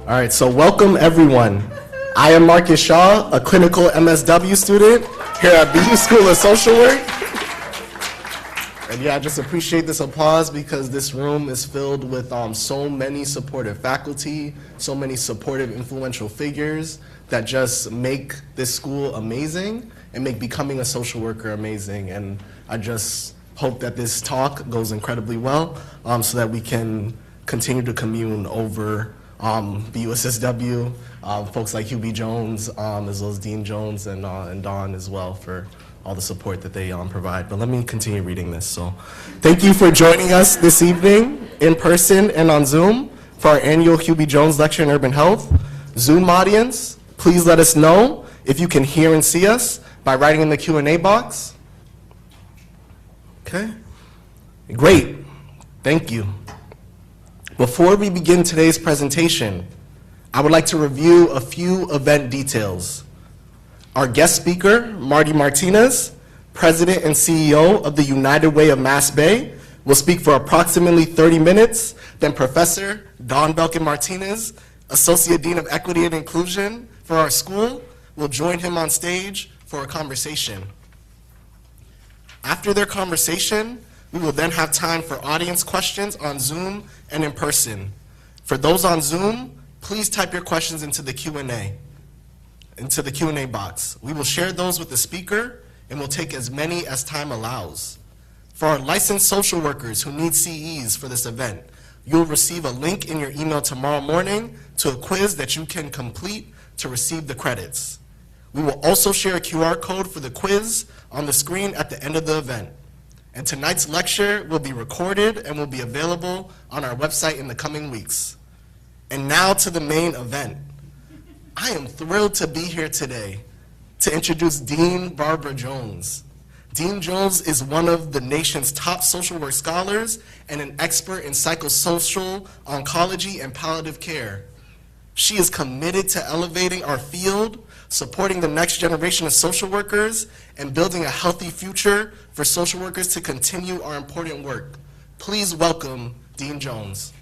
All right, so welcome everyone. I am Marcus Shaw, a clinical MSW student here at BU School of Social Work. And yeah, I just appreciate this applause because this room is filled with so many supportive faculty, so many supportive, influential figures that just make this school amazing and make becoming a social worker amazing. And I just hope that this talk goes incredibly well so that we can continue to commune over BUSSW, folks like Hubie Jones, as well as Dean Jones and Dawn as well for all the support that they provide. But let me continue reading this. So thank you for joining us this evening in person and on Zoom for our annual Hubie Jones Lecture in Urban Health. Zoom audience, please let us know if you can hear and see us by writing in the Q&A box. Okay, great, thank you. Before we begin today's presentation, I would like to review a few event details. Our guest speaker, Marty Martinez, President and CEO of the United Way of Mass Bay, will speak for approximately 30 minutes. Then Professor Belkin Martinez, Associate Dean of Equity and Inclusion for our school, will join him on stage for a conversation. After their conversation, we will then have time for audience questions on Zoom and in person. For those on Zoom, please type your questions into the Q&A box. We will share those with the speaker and we'll take as many as time allows. For our licensed social workers who need CEs for this event, you'll receive a link in your email tomorrow morning to a quiz that you can complete to receive the credits. We will also share a QR code for the quiz on the screen at the end of the event. And tonight's lecture will be recorded and will be available on our website in the coming weeks. And now to the main event. I am thrilled to be here today to introduce Dean Barbara Jones. Dean Jones is one of the nation's top social work scholars and an expert in psychosocial oncology and palliative care. She is committed to elevating our field, supporting the next generation of social workers, and building a healthy future for social workers to continue our important work. Please welcome Dean Jones.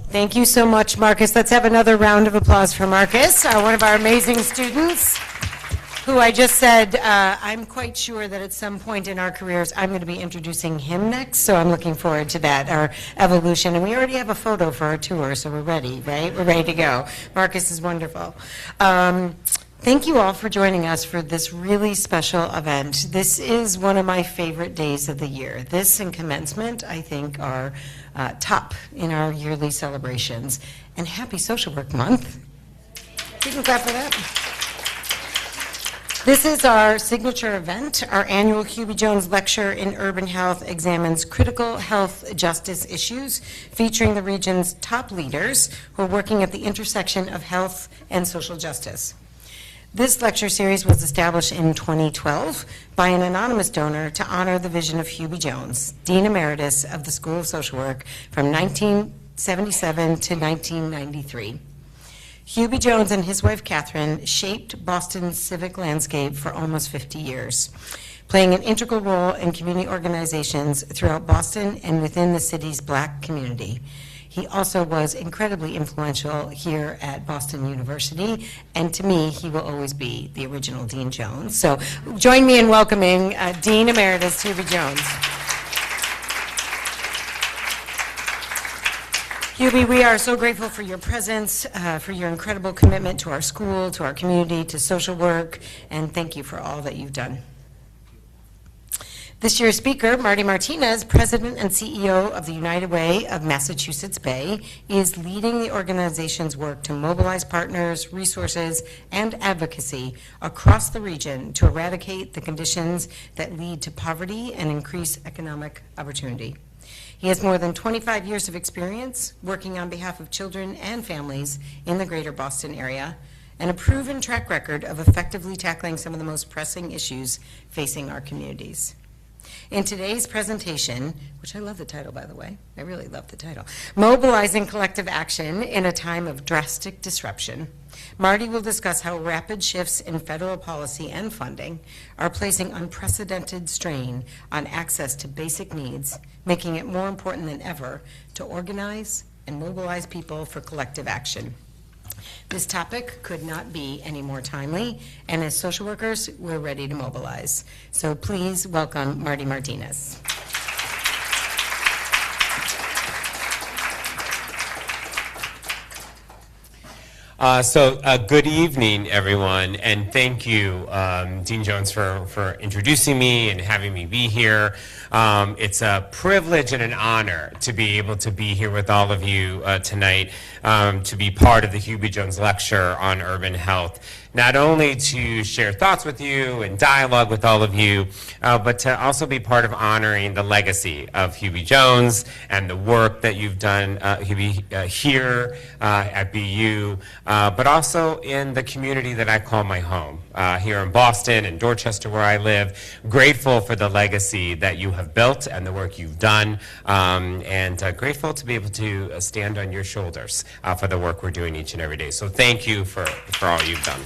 Thank you so much, Marcus. Let's have another round of applause for Marcus, one of our amazing students, who I just said, I'm quite sure that at some point in our careers, I'm going to be introducing him next, so I'm looking forward to that, our evolution. And we already have a photo for our tour, so we're ready, right? We're ready to go. Marcus is wonderful. Thank you all for joining us for this really special event. This is one of my favorite days of the year. This and commencement, I think, are top in our yearly celebrations. And happy Social Work Month. You can clap for that. This is our signature event. Our annual Hubie Jones Lecture in Urban Health examines critical health justice issues, featuring the region's top leaders who are working at the intersection of health and social justice. This lecture series was established in 2012 by an anonymous donor to honor the vision of Hubie Jones, Dean Emeritus of the School of Social Work from 1977 to 1993. Hubie Jones and his wife Catherine shaped Boston's civic landscape for almost 50 years, playing an integral role in community organizations throughout Boston and within the city's Black community. He also was incredibly influential here at Boston University, and to me, he will always be the original Dean Jones. So join me in welcoming Dean Emeritus Hubie Jones. Hubie, we are so grateful for your presence, for your incredible commitment to our school, to our community, to social work, and thank you for all that you've done. This year's speaker, Marty Martinez, President and CEO of the United Way of Massachusetts Bay, is leading the organization's work to mobilize partners, resources, and advocacy across the region to eradicate the conditions that lead to poverty and increase economic opportunity. He has more than 25 years of experience working on behalf of children and families in the greater Boston area, and a proven track record of effectively tackling some of the most pressing issues facing our communities. In today's presentation, which I love the title, by the way, I really love the title, Mobilizing Collective Action in a Time of Drastic Disruption, Marty will discuss how rapid shifts in federal policy and funding are placing unprecedented strain on access to basic needs, making it more important than ever to organize and mobilize people for collective action. This topic could not be any more timely, and as social workers, we're ready to mobilize. So please welcome Marty Martinez. Good evening, everyone, and thank you, Dean Jones, for introducing me and having me be here. It's a privilege and an honor to be able to be here with all of you tonight, to be part of the Hubie Jones Lecture on Urban Health. Not only to share thoughts with you and dialogue with all of you, but to also be part of honoring the legacy of Hubie Jones and the work that you've done, Hubie, here at BU, but also in the community that I call my home, here in Boston and Dorchester, where I live. Grateful for the legacy that you have built and the work you've done, and grateful to be able to stand on your shoulders for the work we're doing each and every day. So thank you for all you've done.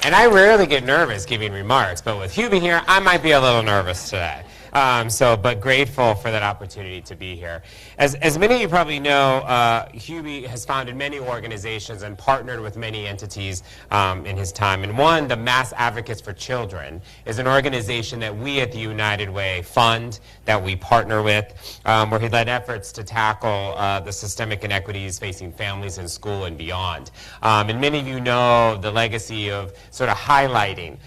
And I rarely get nervous giving remarks, but with Hubie here, I might be a little nervous today. But grateful for that opportunity to be here. As many of you probably know, Hubie has founded many organizations and partnered with many entities in his time. And one, the Mass Advocates for Children, is an organization that we at the United Way fund, that we partner with, where he led efforts to tackle the systemic inequities facing families in school and beyond. And many of you know the legacy of sort of highlighting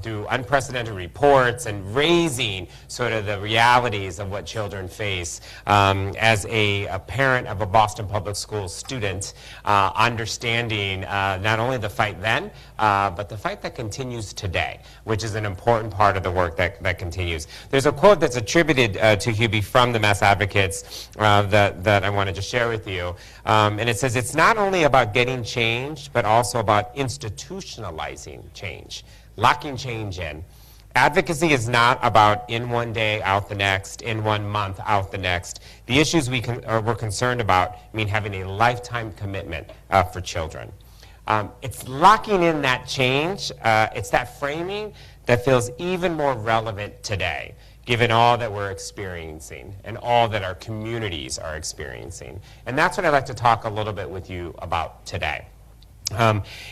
through unprecedented reports and raising sort of the realities of what children face. As a parent of a Boston Public Schools student, understanding not only the fight then, but the fight that continues today, which is an important part of the work that continues. There's a quote that's attributed to Hubie from the Mass Advocates that I wanted to share with you. And it says, "It's not only about getting change, but also about institutionalizing change, locking change in. Advocacy is not about in one day, out the next, in 1 month, out the next. The issues we're concerned about mean having a lifetime commitment for children." It's locking in that change. It's that framing that feels even more relevant today, given all that we're experiencing and all that our communities are experiencing. And that's what I'd like to talk a little bit with you about today.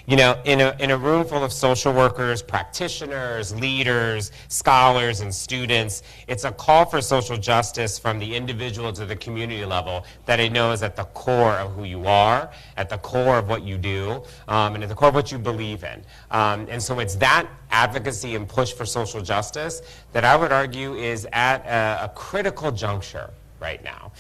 You know, in a room full of social workers, practitioners, leaders, scholars, and students, it's a call for social justice from the individual to the community level that I know is at the core of who you are, at the core of what you do, and at the core of what you believe in. And so it's that advocacy and push for social justice that I would argue is at a critical juncture right now,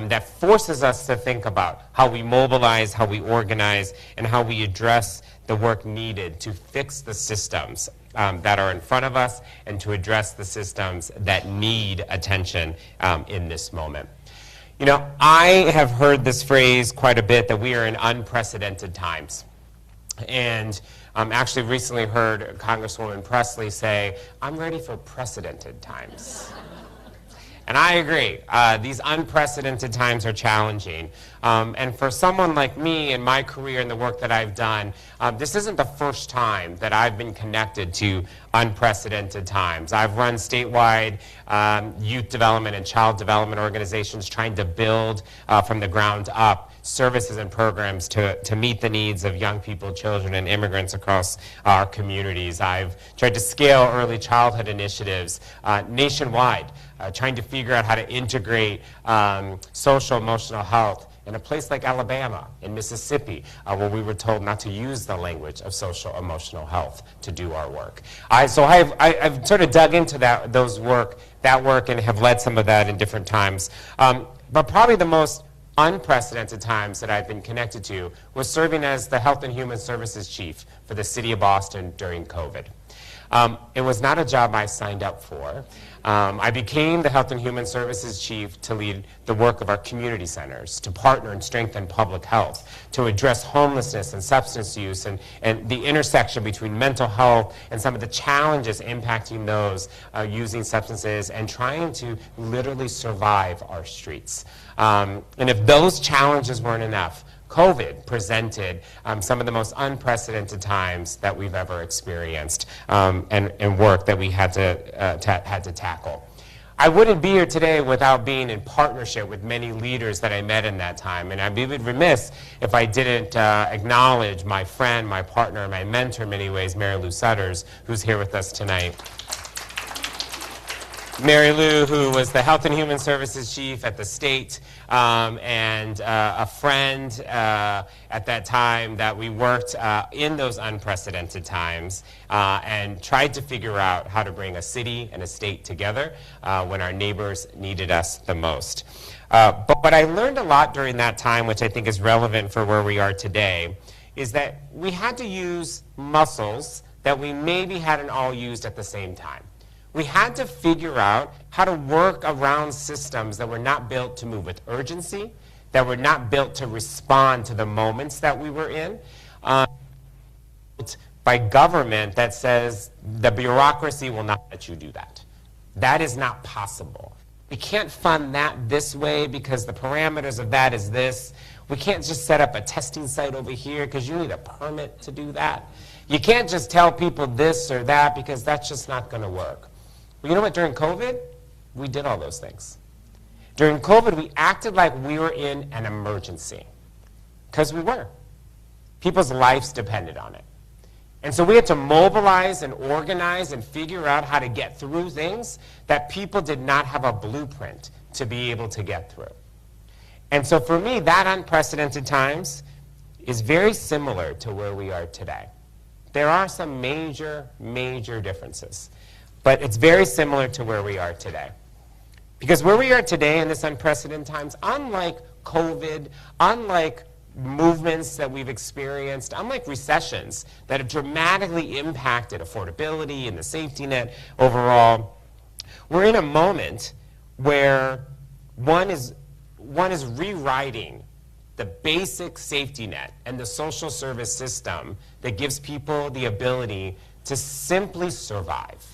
that forces us to think about how we mobilize, how we organize, and how we address the work needed to fix the systems that are in front of us and to address the systems that need attention in this moment. You know, I have heard this phrase quite a bit, that we are in unprecedented times. And actually recently heard Congresswoman Presley say, "I'm ready for precedented times." And I agree. These unprecedented times are challenging. And for someone like me in my career and the work that I've done, this isn't the first time that I've been connected to unprecedented times. I've run statewide youth development and child development organizations trying to build from the ground up services and programs to meet the needs of young people, children, and immigrants across our communities. I've tried to scale early childhood initiatives nationwide, trying to figure out how to integrate social emotional health in a place like Alabama, in Mississippi, where we were told not to use the language of social emotional health to do our work. I've sort of dug into that work and have led some of that in different times. But probably the most unprecedented times that I've been connected to was serving as the Health and Human Services Chief for the City of Boston during COVID. It was not a job I signed up for. I became the Health and Human Services Chief to lead the work of our community centers, to partner and strengthen public health, to address homelessness and substance use and the intersection between mental health and some of the challenges impacting those using substances and trying to literally survive our streets. And if those challenges weren't enough, COVID presented some of the most unprecedented times that we've ever experienced and work that we had to tackle. I wouldn't be here today without being in partnership with many leaders that I met in that time, and I'd be remiss if I didn't acknowledge my friend, my partner, my mentor in many ways, Mary Lou Sutters, who's here with us tonight. Mary Lou, who was the Health and Human Services Chief at the state, and a friend at that time that we worked in those unprecedented times and tried to figure out how to bring a city and a state together when our neighbors needed us the most. But what I learned a lot during that time, which I think is relevant for where we are today, is that we had to use muscles that we maybe hadn't all used at the same time. We had to figure out how to work around systems that were not built to move with urgency, that were not built to respond to the moments that we were in, by government that says the bureaucracy will not let you do that. That is not possible. We can't fund that this way because the parameters of that is this. We can't just set up a testing site over here because you need a permit to do that. You can't just tell people this or that because that's just not going to work. Well, you know what? During COVID, we did all those things. During COVID, we acted like we were in an emergency, because we were. People's lives depended on it. And so we had to mobilize and organize and figure out how to get through things that people did not have a blueprint to be able to get through. And so for me, that unprecedented times is very similar to where we are today. There are some major, major differences. But it's very similar to where we are today. Because where we are today in this unprecedented times, unlike COVID, unlike movements that we've experienced, unlike recessions that have dramatically impacted affordability and the safety net overall, we're in a moment where one is rewriting the basic safety net and the social service system that gives people the ability to simply survive.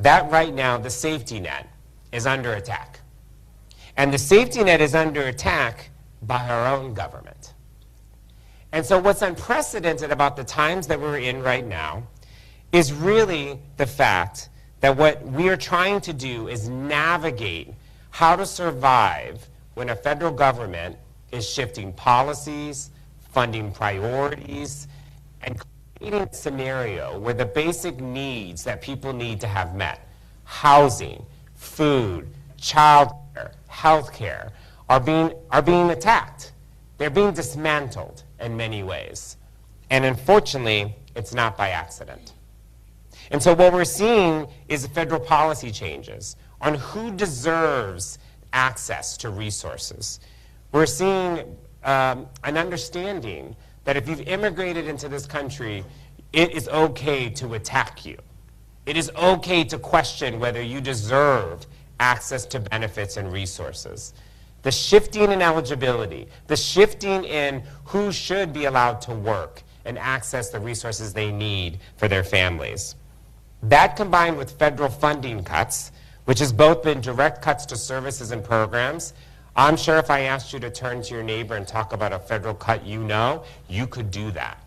That right now, the safety net is under attack. And the safety net is under attack by our own government. And so what's unprecedented about the times that we're in right now is really the fact that what we are trying to do is navigate how to survive when a federal government is shifting policies, funding priorities, and creating a scenario where the basic needs that people need to have met, housing, food, childcare, healthcare, are being attacked. They're being dismantled in many ways. And unfortunately, it's not by accident. And so what we're seeing is federal policy changes on who deserves access to resources. We're seeing an understanding that if you've immigrated into this country, it is okay to attack you. It is okay to question whether you deserve access to benefits and resources. The shifting in eligibility, the shifting in who should be allowed to work and access the resources they need for their families. That combined with federal funding cuts, which has both been direct cuts to services and programs. I'm sure if I asked you to turn to your neighbor and talk about a federal cut you know, you could do that.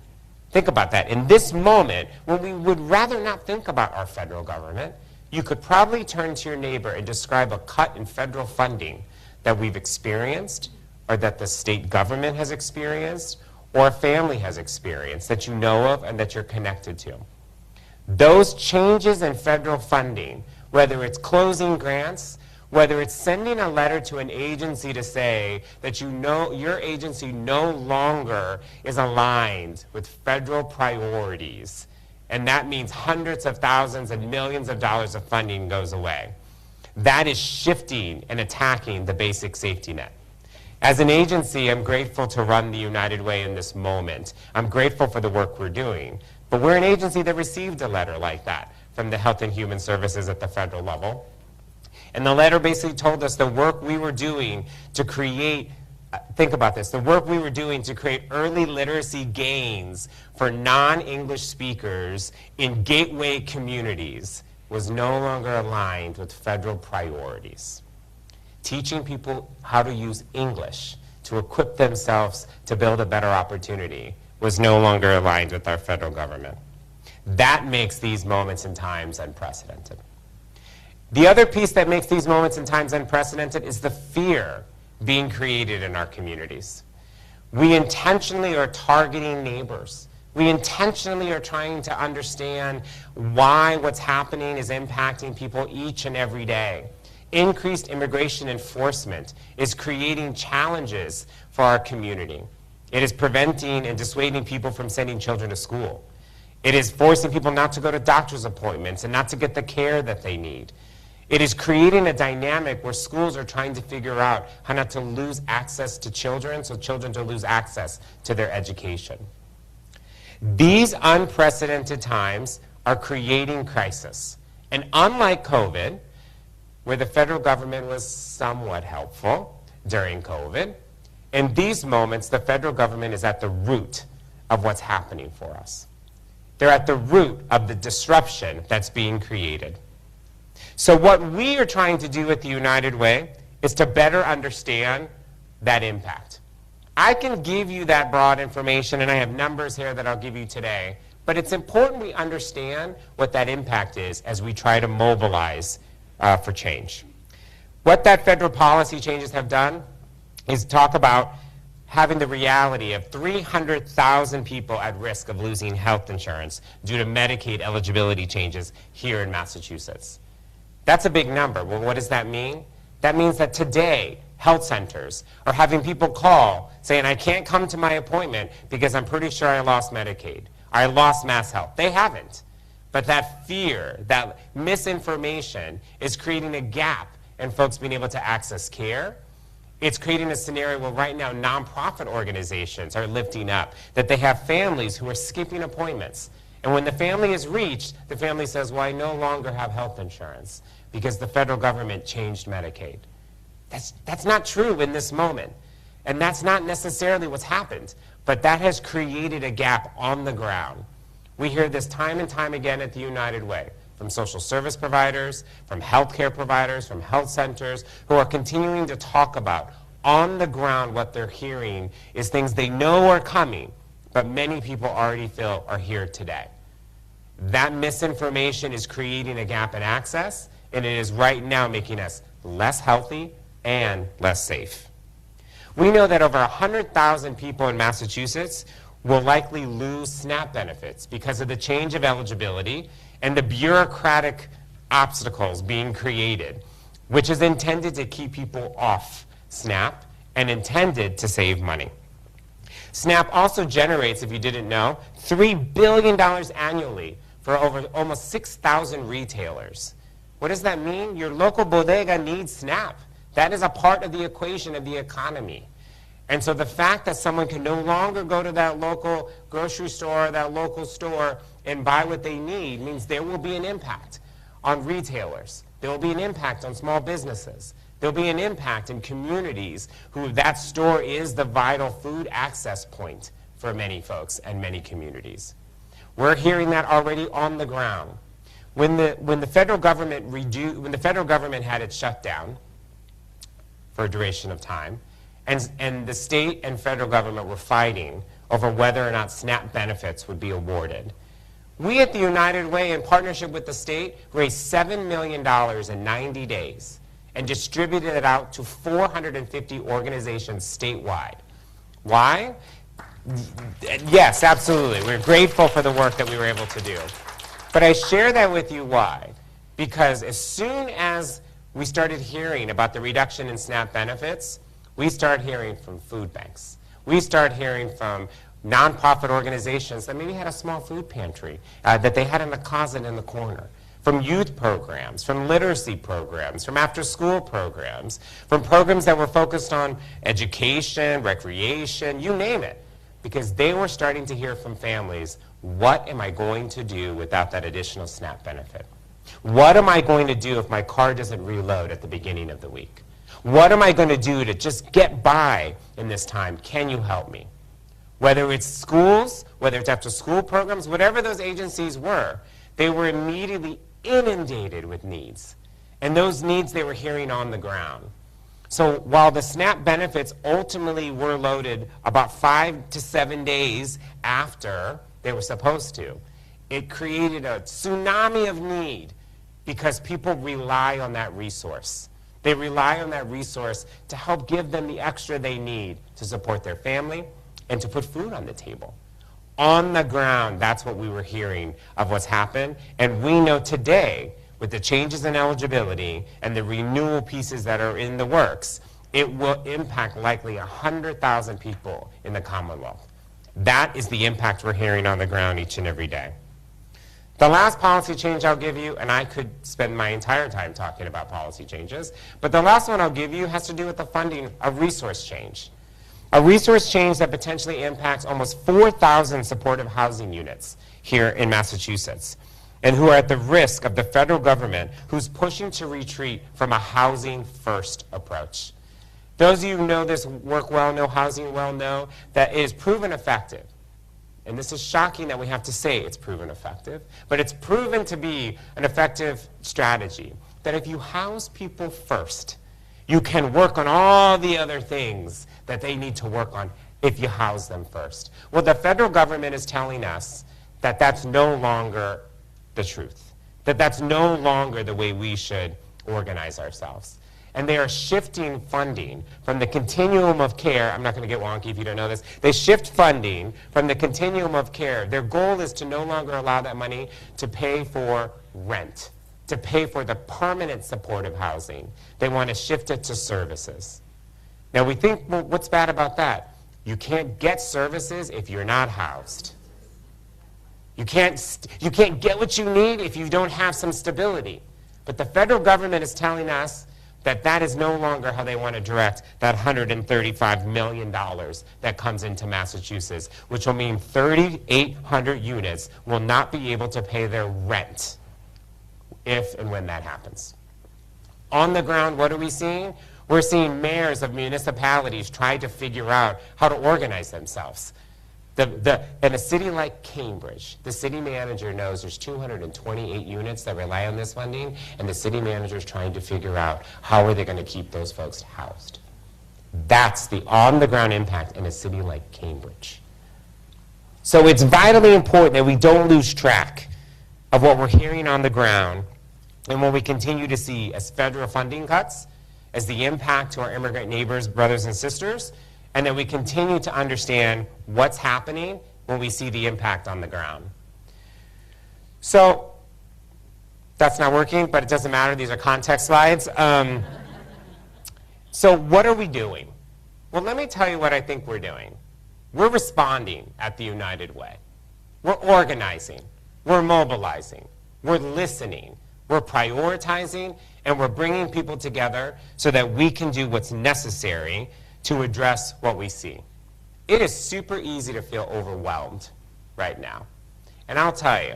Think about that. In this moment, when we would rather not think about our federal government, you could probably turn to your neighbor and describe a cut in federal funding that we've experienced, or that the state government has experienced, or a family has experienced that you know of and that you're connected to. Those changes in federal funding, whether it's closing grants, whether it's sending a letter to an agency to say that you know your agency no longer is aligned with federal priorities, and that means hundreds of thousands and millions of dollars of funding goes away. That is shifting and attacking the basic safety net. As an agency, I'm grateful to run the United Way in this moment. I'm grateful for the work we're doing. But we're an agency that received a letter like that from the Health and Human Services at the federal level. And the letter basically told us the work we were doing to create, think about this, the work we were doing to create early literacy gains for non-English speakers in gateway communities was no longer aligned with federal priorities. Teaching people how to use English to equip themselves to build a better opportunity was no longer aligned with our federal government. That makes these moments and times unprecedented. The other piece that makes these moments and times unprecedented is the fear being created in our communities. We intentionally are targeting neighbors. We intentionally are trying to understand why what's happening is impacting people each and every day. Increased immigration enforcement is creating challenges for our community. It is preventing and dissuading people from sending children to school. It is forcing people not to go to doctor's appointments and not to get the care that they need. It is creating a dynamic where schools are trying to figure out how not to lose access to children, so children don't lose access to their education. These unprecedented times are creating crisis. And unlike COVID, where the federal government was somewhat helpful during COVID, in these moments, the federal government is at the root of what's happening for us. They're at the root of the disruption that's being created. So what we are trying to do at the United Way is to better understand that impact. I can give you that broad information, and I have numbers here that I'll give you today, but it's important we understand what that impact is as we try to mobilize for change. What that federal policy changes have done is talk about having the reality of 300,000 people at risk of losing health insurance due to Medicaid eligibility changes here in Massachusetts. That's a big number. Well, what does that mean? That means that today, health centers are having people call saying, I can't come to my appointment because I'm pretty sure I lost Medicaid. I lost Mass Health. They haven't. But that fear, that misinformation is creating a gap in folks being able to access care. It's creating a scenario where right now nonprofit organizations are lifting up, that they have families who are skipping appointments. And when the family is reached, the family says, well, I no longer have health insurance because the federal government changed Medicaid. That's not true in this moment. And that's not necessarily what's happened. But that has created a gap on the ground. We hear this time and time again at the United Way, from social service providers, from healthcare providers, from health centers, who are continuing to talk about on the ground what they're hearing is things they know are coming, but many people already feel are here today. That misinformation is creating a gap in access, and it is right now making us less healthy and less safe. We know that over 100,000 people in Massachusetts will likely lose SNAP benefits because of the change of eligibility and the bureaucratic obstacles being created, which is intended to keep people off SNAP and intended to save money. SNAP also generates, if you didn't know, $3 billion annually for over almost 6,000 retailers. What does that mean? Your local bodega needs SNAP. That is a part of the equation of the economy. And so the fact that someone can no longer go to that local grocery store, that local store, and buy what they need means there will be an impact on retailers. There will be an impact on small businesses. There will be an impact in communities who that store is the vital food access point for many folks and many communities. We're hearing that already on the ground. When the federal government had its shutdown for a duration of time, and the state and federal government were fighting over whether or not SNAP benefits would be awarded, we at the United Way, in partnership with the state, raised $7 million in 90 days and distributed it out to 450 organizations statewide. Why? Yes, absolutely. We're grateful for the work that we were able to do. But I share that with you why? Because as soon as we started hearing about the reduction in SNAP benefits, we started hearing from food banks. We started hearing from nonprofit organizations that maybe had a small food pantry that they had in the closet in the corner, from youth programs, from literacy programs, from after-school programs, from programs that were focused on education, recreation, you name it, because they were starting to hear from families what am I going to do without that additional SNAP benefit? What am I going to do if my car doesn't reload at the beginning of the week? What am I going to do to just get by in this time? Can you help me? Whether it's schools, whether it's after school programs, whatever those agencies were, they were immediately inundated with needs. And those needs they were hearing on the ground. So while the SNAP benefits ultimately were loaded about 5 to 7 days after they were supposed to, it created a tsunami of need because people rely on that resource. They rely on that resource to help give them the extra they need to support their family and to put food on the table. On the ground, that's what we were hearing of what's happened. And we know today, with the changes in eligibility and the renewal pieces that are in the works, it will impact likely 100,000 people in the Commonwealth. That is the impact we're hearing on the ground each and every day. The last policy change I'll give you, and I could spend my entire time talking about policy changes, but the last one I'll give you has to do with the funding, a resource change. A resource change that potentially impacts almost 4,000 supportive housing units here in Massachusetts, and who are at the risk of the federal government who's pushing to retreat from a housing-first approach. Those of you who know this work well, know housing well, know that it is proven effective. And this is shocking that we have to say it's proven effective, but it's proven to be an effective strategy, that if you house people first, you can work on all the other things that they need to work on if you house them first. Well, the federal government is telling us that that's no longer the truth, that that's no longer the way we should organize ourselves. And they are shifting funding from the continuum of care. I'm not going to get wonky if you don't know this. They shift funding from the continuum of care. Their goal is to no longer allow that money to pay for rent, to pay for the permanent supportive housing. They want to shift it to services. Now we think, well, what's bad about that? You can't get services if you're not housed. You can't get what you need if you don't have some stability. But the federal government is telling us that that is no longer how they want to direct that $135 million that comes into Massachusetts, which will mean 3,800 units will not be able to pay their rent if and when that happens. On the ground, what are we seeing? We're seeing mayors of municipalities try to figure out how to organize themselves. In a city like Cambridge, the city manager knows there's 228 units that rely on this funding, and the city manager is trying to figure out how are they going to keep those folks housed. That's the on-the-ground impact in a city like Cambridge. So it's vitally important that we don't lose track of what we're hearing on the ground and what we continue to see as federal funding cuts, as the impact to our immigrant neighbors, brothers and sisters, and that we continue to understand what's happening when we see the impact on the ground. So that's not working, but it doesn't matter. These are context slides. So what are we doing? Well, let me tell you what I think we're doing. We're responding at the United Way. We're organizing. We're mobilizing. We're listening. We're prioritizing, and we're bringing people together so that we can do what's necessary to address what we see. It is super easy to feel overwhelmed right now. And I'll tell you,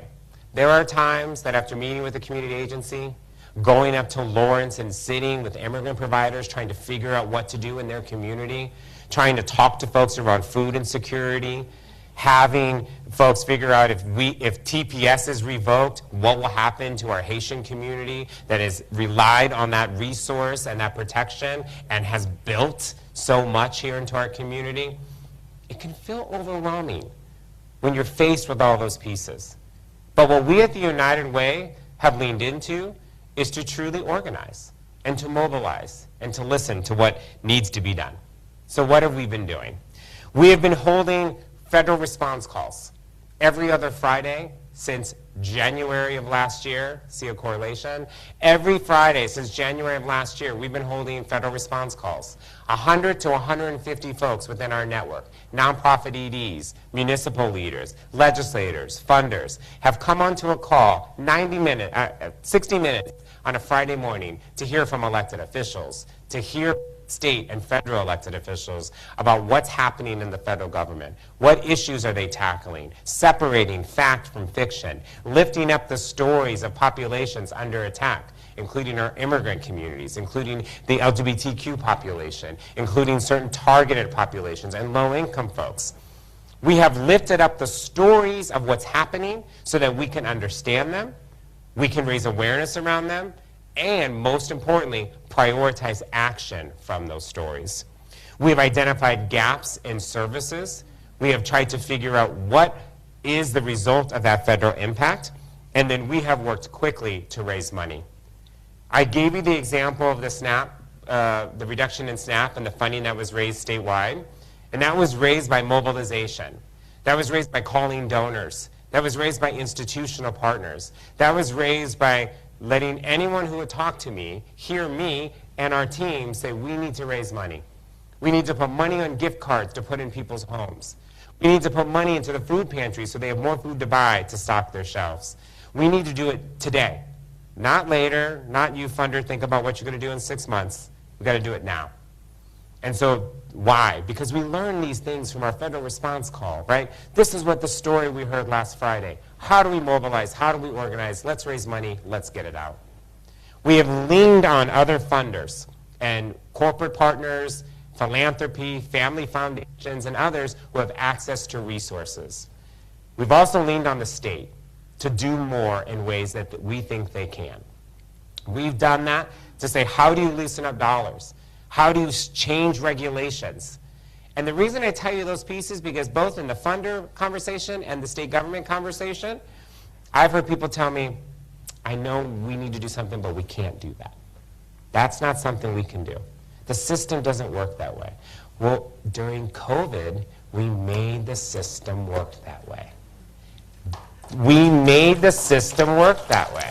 there are times that after meeting with the community agency, going up to Lawrence and sitting with immigrant providers, trying to figure out what to do in their community, trying to talk to folks around food insecurity, having folks figure out if TPS is revoked, what will happen to our Haitian community that has relied on that resource and that protection and has built so much here into our community. It can feel overwhelming when you're faced with all those pieces. But what we at the United Way have leaned into is to truly organize and to mobilize and to listen to what needs to be done. So what have we been doing? We have been holding federal response calls every other Friday since January of last year. See a correlation? Every Friday since January of last year, we've been holding federal response calls. 100 to 150 folks within our network, nonprofit EDs, municipal leaders, legislators, funders, have come onto a call 60 minutes on a Friday morning to hear from elected officials, to hear state and federal elected officials about what's happening in the federal government. What issues are they tackling? Separating fact from fiction, lifting up the stories of populations under attack, including our immigrant communities, including the LGBTQ population, including certain targeted populations and low-income folks. We have lifted up the stories of what's happening so that we can understand them, we can raise awareness around them, and most importantly, prioritize action from those stories. We have identified gaps in services. We have tried to figure out what is the result of that federal impact, and then we have worked quickly to raise money. I gave you the example of the SNAP, the reduction in SNAP and the funding that was raised statewide, and that was raised by mobilization. That was raised by calling donors. That was raised by institutional partners. That was raised by letting anyone who would talk to me hear me and our team say, we need to raise money. We need to put money on gift cards to put in people's homes. We need to put money into the food pantry so they have more food to buy to stock their shelves. We need to do it today. Not later, not you funder, think about what you're going to do in 6 months. We've got to do it now. And so why? Because we learn these things from our federal response call, right? This is what the story we heard last Friday. How do we mobilize? How do we organize? Let's raise money. Let's get it out. We have leaned on other funders and corporate partners, philanthropy, family foundations, and others who have access to resources. We've also leaned on the state to do more in ways that we think they can. We've done that to say, how do you loosen up dollars? How do you change regulations? And the reason I tell you those pieces, because both in the funder conversation and the state government conversation, I've heard people tell me, I know we need to do something, but we can't do that. That's not something we can do. The system doesn't work that way. Well, during COVID, we made the system work that way. We made the system work that way.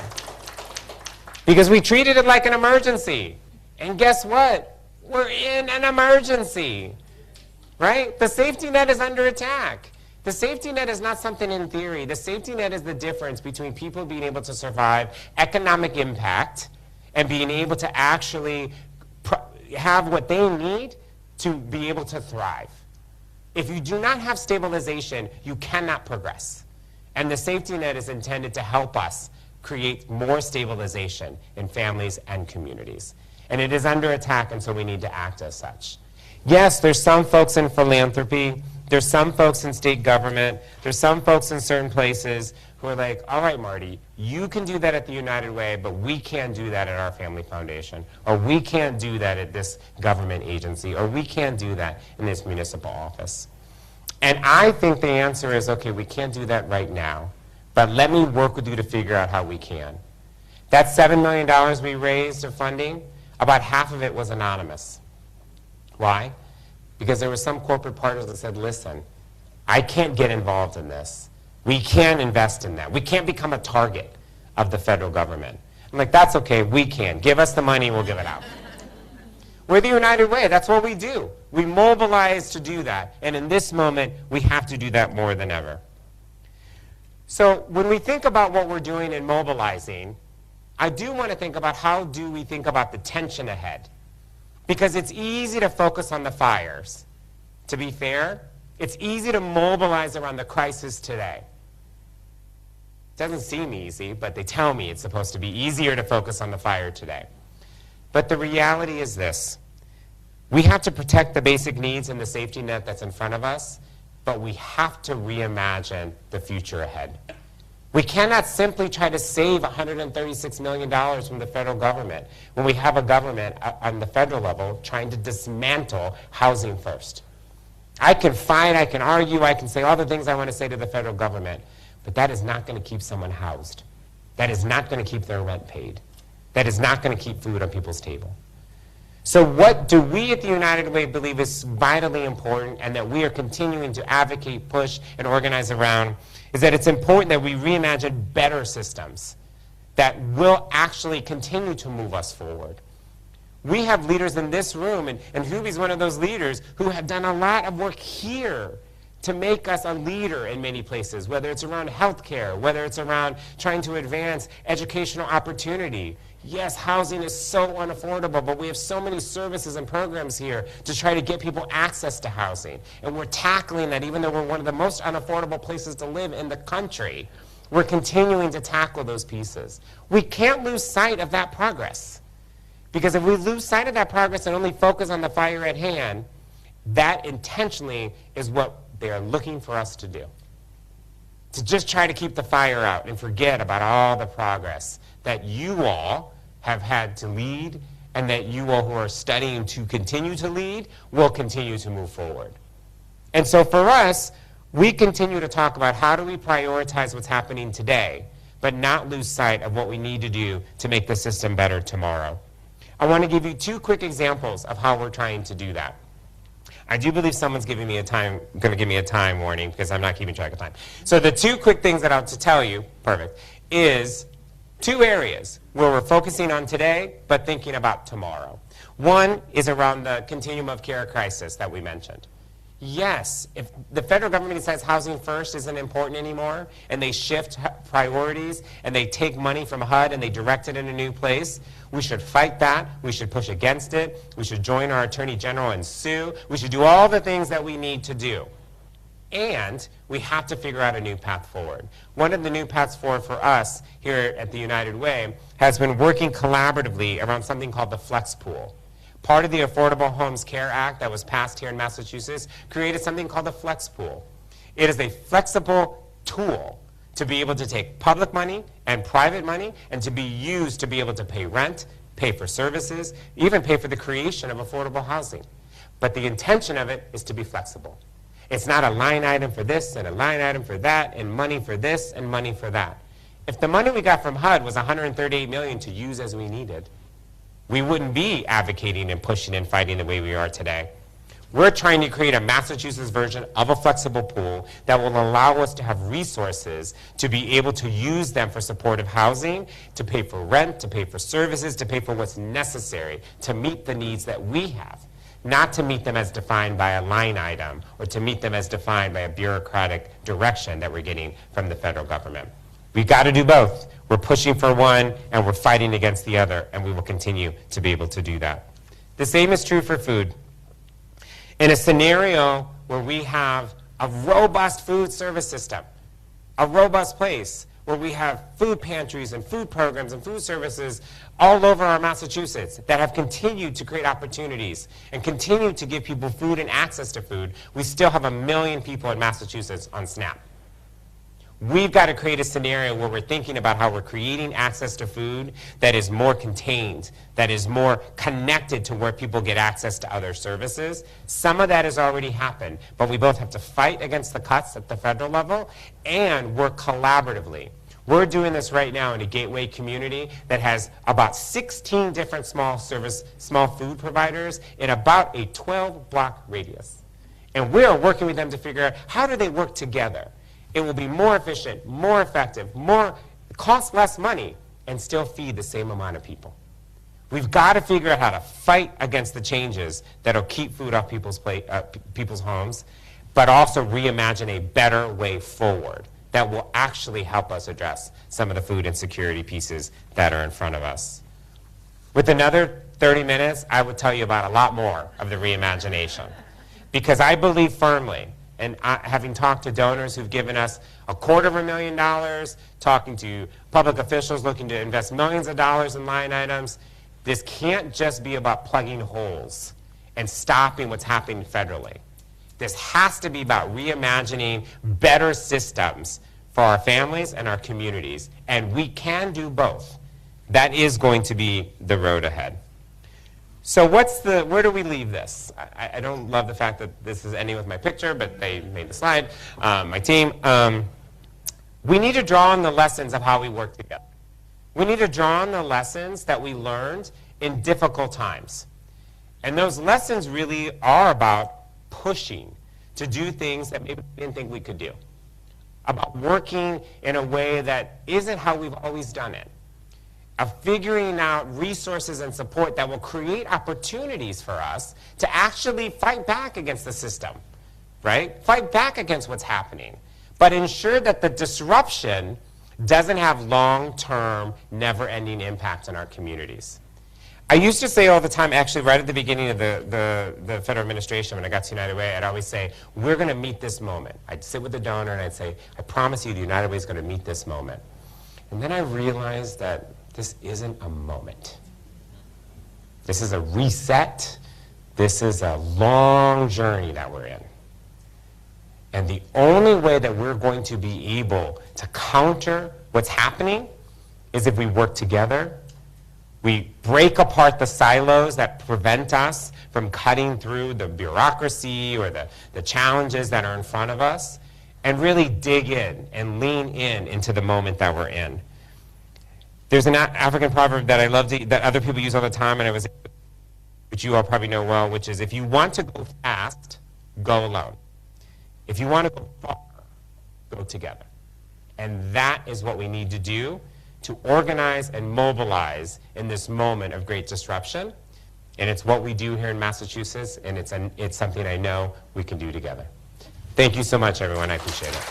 Because we treated it like an emergency. And guess what? We're in an emergency, right? The safety net is under attack. The safety net is not something in theory. The safety net is the difference between people being able to survive economic impact and being able to actually have what they need to be able to thrive. If you do not have stabilization, you cannot progress. And the safety net is intended to help us create more stabilization in families and communities. And it is under attack, and so we need to act as such. Yes, there's some folks in philanthropy, there's some folks in state government, there's some folks in certain places who are like, all right, Marty, you can do that at the United Way, but we can't do that at our family foundation, or we can't do that at this government agency, or we can't do that in this municipal office. And I think the answer is, okay, we can't do that right now, but let me work with you to figure out how we can. That $7 million we raised of funding, about half of it was anonymous. Why? Because there were some corporate partners that said, listen, I can't get involved in this. We can't invest in that. We can't become a target of the federal government. I'm like, that's okay, we can. Give us the money, we'll give it out. We're the United Way, that's what we do. We mobilize to do that, and in this moment, we have to do that more than ever. So when we think about what we're doing in mobilizing, I do want to think about how do we think about the tension ahead. Because it's easy to focus on the fires. To be fair, it's easy to mobilize around the crisis today. It doesn't seem easy, but they tell me it's supposed to be easier to focus on the fire today. But the reality is this. We have to protect the basic needs and the safety net that's in front of us, but we have to reimagine the future ahead. We cannot simply try to save $136 million from the federal government when we have a government on the federal level trying to dismantle housing first. I can fight, I can argue, I can say all the things I want to say to the federal government, but that is not going to keep someone housed. That is not going to keep their rent paid. That is not going to keep food on people's table. So what do we at the United Way believe is vitally important and that we are continuing to advocate, push, and organize around is that it's important that we reimagine better systems that will actually continue to move us forward. We have leaders in this room, and Hubie's one of those leaders who have done a lot of work here to make us a leader in many places, whether it's around healthcare, whether it's around trying to advance educational opportunity Yes, housing is so unaffordable, but we have so many services and programs here to try to get people access to housing. And we're tackling that even though we're one of the most unaffordable places to live in the country. We're continuing to tackle those pieces. We can't lose sight of that progress. Because if we lose sight of that progress and only focus on the fire at hand, that intentionally is what they are looking for us to do. To just try to keep the fire out and forget about all the progress that you all have had to lead and that you all who are studying to continue to lead will continue to move forward. And so for us, we continue to talk about how do we prioritize what's happening today, but not lose sight of what we need to do to make the system better tomorrow. I want to give you 2 quick examples of how we're trying to do that. I do believe someone's going to give me a time warning because I'm not keeping track of time. So the 2 quick things that I have to tell you, is 2 areas where we're focusing on today but thinking about tomorrow. One is around the continuum of care crisis that we mentioned. Yes, if the federal government decides housing first isn't important anymore and they shift priorities and they take money from HUD and they direct it in a new place, we should fight that. We should push against it. We should join our Attorney General and sue. We should do all the things that we need to do. And we have to figure out a new path forward. One of the new paths forward for us here at the United Way has been working collaboratively around something called the Flex Pool. Part of the Affordable Homes Care Act that was passed here in Massachusetts created something called the Flex Pool. It is a flexible tool to be able to take public money and private money and to be used to be able to pay rent, pay for services, even pay for the creation of affordable housing. But the intention of it is to be flexible. It's not a line item for this and a line item for that and money for this and money for that. If the money we got from HUD was $138 million to use as we needed, we wouldn't be advocating and pushing and fighting the way we are today. We're trying to create a Massachusetts version of a flexible pool that will allow us to have resources to be able to use them for supportive housing, to pay for rent, to pay for services, to pay for what's necessary to meet the needs that we have, not to meet them as defined by a line item or to meet them as defined by a bureaucratic direction that we're getting from the federal government. We've got to do both. We're pushing for one and we're fighting against the other, and we will continue to be able to do that. The same is true for food. In a scenario where we have a robust food service system, a robust place where we have food pantries and food programs and food services all over our Massachusetts that have continued to create opportunities and continue to give people food and access to food, we still have 1 million people in Massachusetts on SNAP. We've got to create a scenario where we're thinking about how we're creating access to food that is more contained, that is more connected to where people get access to other services. Some of that has already happened, but we both have to fight against the cuts at the federal level and work collaboratively. We're doing this right now in a gateway community that has about 16 different small food providers in about a 12-block radius. And we're working with them to figure out how do they work together. It will be more efficient, more effective, cost less money, and still feed the same amount of people. We've got to figure out how to fight against the changes that will keep food off people's homes, but also reimagine a better way forward that will actually help us address some of the food insecurity pieces that are in front of us. With another 30 minutes, I would tell you about a lot more of the reimagination, because I believe firmly, and having talked to donors who've given us $250,000, talking to public officials looking to invest millions of dollars in line items, this can't just be about plugging holes and stopping what's happening federally. This has to be about reimagining better systems for our families and our communities, and we can do both. That is going to be the road ahead. So where do we leave this? I don't love the fact that this is ending with my picture, but they made the slide, my team. We need to draw on the lessons of how we work together. We need to draw on the lessons that we learned in difficult times. And those lessons really are about pushing to do things that maybe we didn't think we could do, about working in a way that isn't how we've always done it, of figuring out resources and support that will create opportunities for us to actually fight back against the system, right? Fight back against what's happening, but ensure that the disruption doesn't have long-term, never-ending impact on our communities. I used to say all the time, actually right at the beginning of the federal administration, when I got to United Way, I'd always say, we're going to meet this moment. I'd sit with the donor and I'd say, I promise you the United Way is going to meet this moment. And then I realized that this isn't a moment. This is a reset. This is a long journey that we're in. And the only way that we're going to be able to counter what's happening is if we work together. We break apart the silos that prevent us from cutting through the bureaucracy or the challenges that are in front of us, and really dig in and lean in into the moment that we're in. There's an African proverb that I love that other people use all the time, and which you all probably know well, which is, if you want to go fast, go alone. If you want to go far, go together. And that is what we need to do to organize and mobilize in this moment of great disruption. And it's what we do here in Massachusetts, and it's something I know we can do together. Thank you so much, everyone. I appreciate it.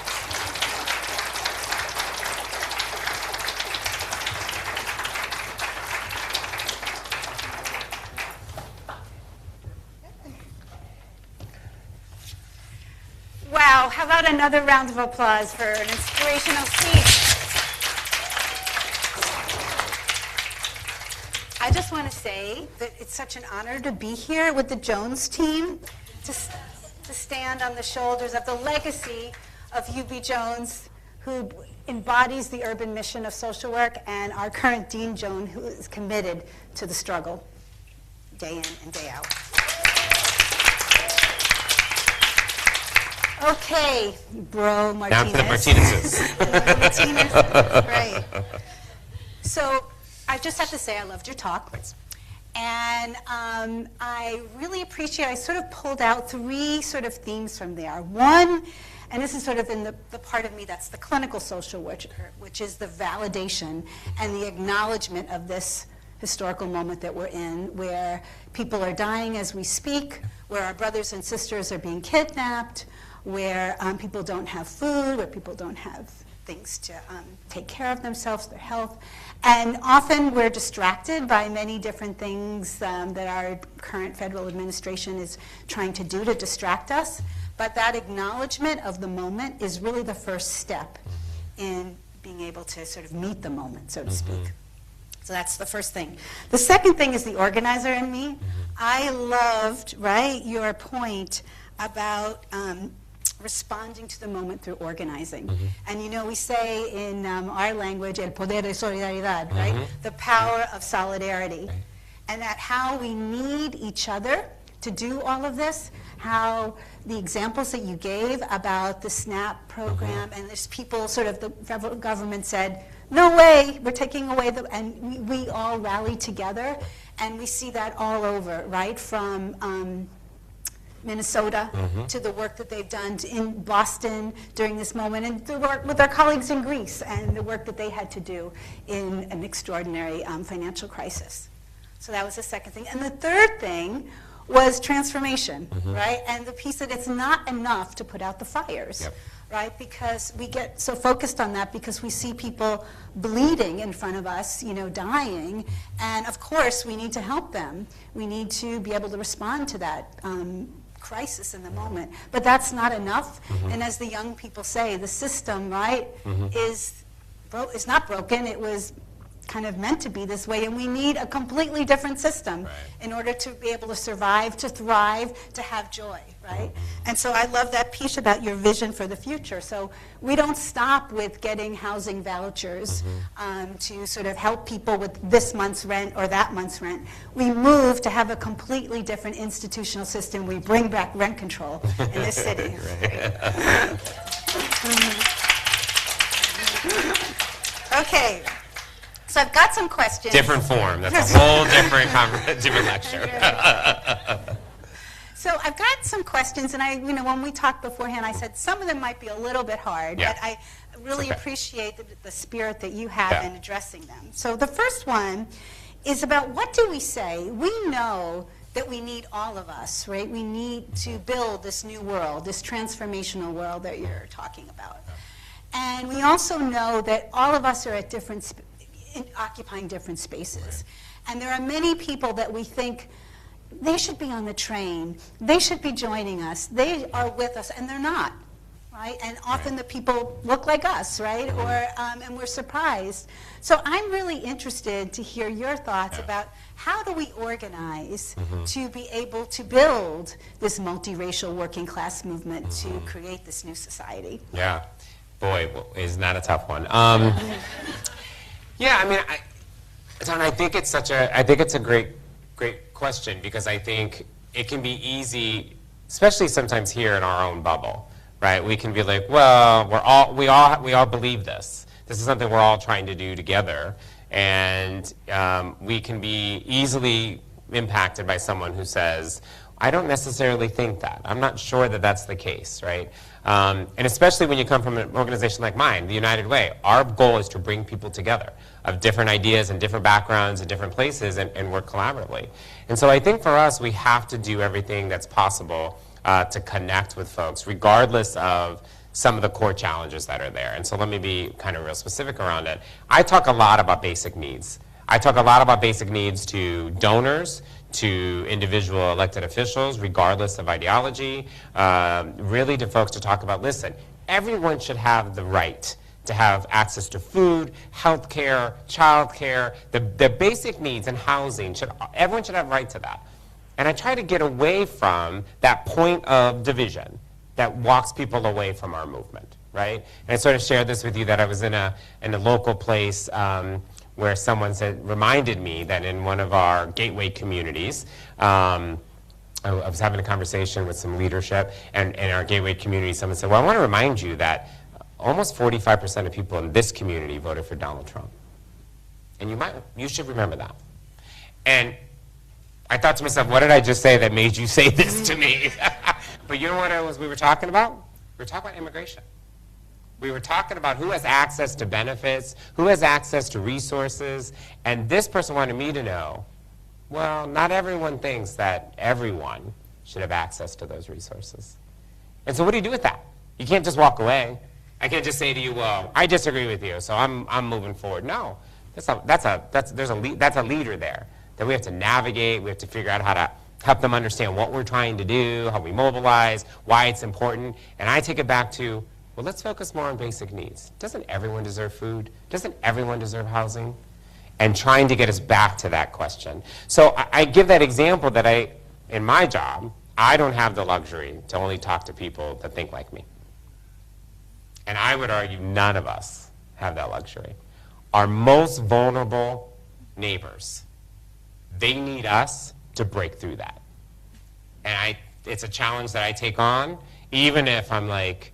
Wow, how about another round of applause for an inspirational speech? I just want to say that it's such an honor to be here with the Jones team, to stand on the shoulders of the legacy of Hubie Jones, who embodies the urban mission of social work, and our current Dean Jones, who is committed to the struggle day in and day out. Okay, bro Martinez. Down to the Martinezes. Martinez, right. So I just have to say I loved your talk. Thanks. And I really appreciate, I sort of pulled out 3 sort of themes from there. One, and this is sort of in the part of me that's the clinical social worker, which is the validation and the acknowledgement of this historical moment that we're in, where people are dying as we speak, where our brothers and sisters are being kidnapped, where people don't have food, where people don't have things to take care of themselves, their health. And often we're distracted by many different things that our current federal administration is trying to do to distract us. But that acknowledgement of the moment is really the first step in being able to sort of meet the moment, so to speak. So that's the first thing. The second thing is the organizer in me. I loved, right, your point about responding to the moment through organizing. And you know, we say in our language, el poder de solidaridad, right? The power of solidarity. And that how we need each other to do all of this, how the examples that you gave about the SNAP program, and there's people, sort of the federal government said, no way, we're taking away and we all rallied together, and we see that all over, right? From Minnesota to the work that they've done in Boston during this moment, and the work with our colleagues in Greece and the work that they had to do in an extraordinary financial crisis. So that was the second thing. And the third thing was transformation, right? And the piece that it's not enough to put out the fires, right? Because we get so focused on that because we see people bleeding in front of us, you know, dying. And of course, we need to help them. We need to be able to respond to that crisis in the moment. But that's not enough. And as the young people say, the system, right, is not broken. It was kind of meant to be this way, and we need a completely different system in order to be able to survive, to thrive, to have joy, right? And so I love that piece about your vision for the future. So we don't stop with getting housing vouchers to sort of help people with this month's rent or that month's rent. We move to have a completely different institutional system. We bring back rent control in this city. Okay. So I've got some questions. Different form. That's a whole different lecture. So I've got some questions, and when we talked beforehand, I said some of them might be a little bit hard, but I really appreciate the spirit that you have in addressing them. So the first one is about, what do we say? We know that we need all of us, right? We need to build this new world, this transformational world that you're talking about. And we also know that all of us are at occupying different spaces. And there are many people that we think they should be on the train, they should be joining us, they are with us, and they're not, right? And often the people look like us, right? Or, and we're surprised. So I'm really interested to hear your thoughts about how do we organize to be able to build this multiracial working class movement to create this new society? Yeah. Boy, isn't that a tough one? Yeah, I mean, I think it's a great question, because I think it can be easy, especially sometimes here in our own bubble, right? We can be like, well, we all believe this. This is something we're all trying to do together, and we can be easily impacted by someone who says, I don't necessarily think that. I'm not sure that that's the case, right? And especially when you come from an organization like mine, the United Way, our goal is to bring people together of different ideas and different backgrounds and different places and work collaboratively. And so I think for us, we have to do everything that's possible to connect with folks, regardless of some of the core challenges that are there. And so let me be kind of real specific around it. I talk a lot about basic needs. I talk a lot about basic needs to donors, to individual elected officials, regardless of ideology, really to folks to talk about, listen, everyone should have the right to have access to food, health care, child care, the basic needs and housing. Everyone should have right to that. And I try to get away from that point of division that walks people away from our movement, right? And I sort of shared this with you that I was in a local place where someone reminded me that in one of our gateway communities, I was having a conversation with some leadership, and in our gateway community, someone said, well, I want to remind you that almost 45% of people in this community voted for Donald Trump. And you should remember that. And I thought to myself, what did I just say that made you say this to me? But you know what we were talking about? We were talking about immigration. We were talking about who has access to benefits, who has access to resources, and this person wanted me to know, well, not everyone thinks that everyone should have access to those resources. And so what do you do with that? You can't just walk away. I can't just say to you, well, I disagree with you, so I'm moving forward. No, that's a leader there that we have to navigate. We have to figure out how to help them understand what we're trying to do, how we mobilize, why it's important. And I take it back to, well, let's focus more on basic needs. Doesn't everyone deserve food? Doesn't everyone deserve housing? And trying to get us back to that question. So I give that example that in my job, I don't have the luxury to only talk to people that think like me. And I would argue none of us have that luxury. Our most vulnerable neighbors, they need us to break through that. And it's a challenge that I take on, even if I'm like,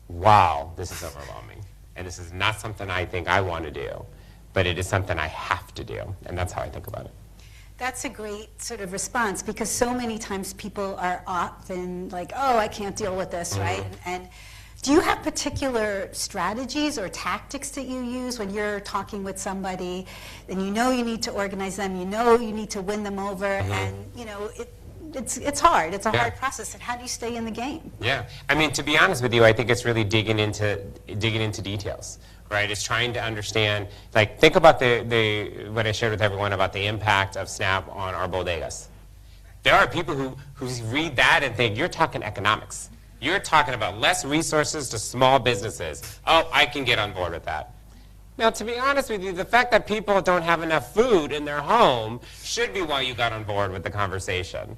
wow, this is overwhelming. And this is not something I think I want to do, but it is something I have to do. And that's how I think about it. That's a great sort of response, because so many times people are often like, oh, I can't deal with this, right? And do you have particular strategies or tactics that you use when you're talking with somebody and you know you need to organize them, you know you need to win them over, and you know it's hard. It's a hard process. And how do you stay in the game? Yeah, I mean, to be honest with you, I think it's really digging into details, right? It's trying to understand. Like, think about what I shared with everyone about the impact of SNAP on our bodegas. There are people who read that and think you're talking economics. You're talking about less resources to small businesses. Oh, I can get on board with that. Now, to be honest with you, the fact that people don't have enough food in their home should be why you got on board with the conversation.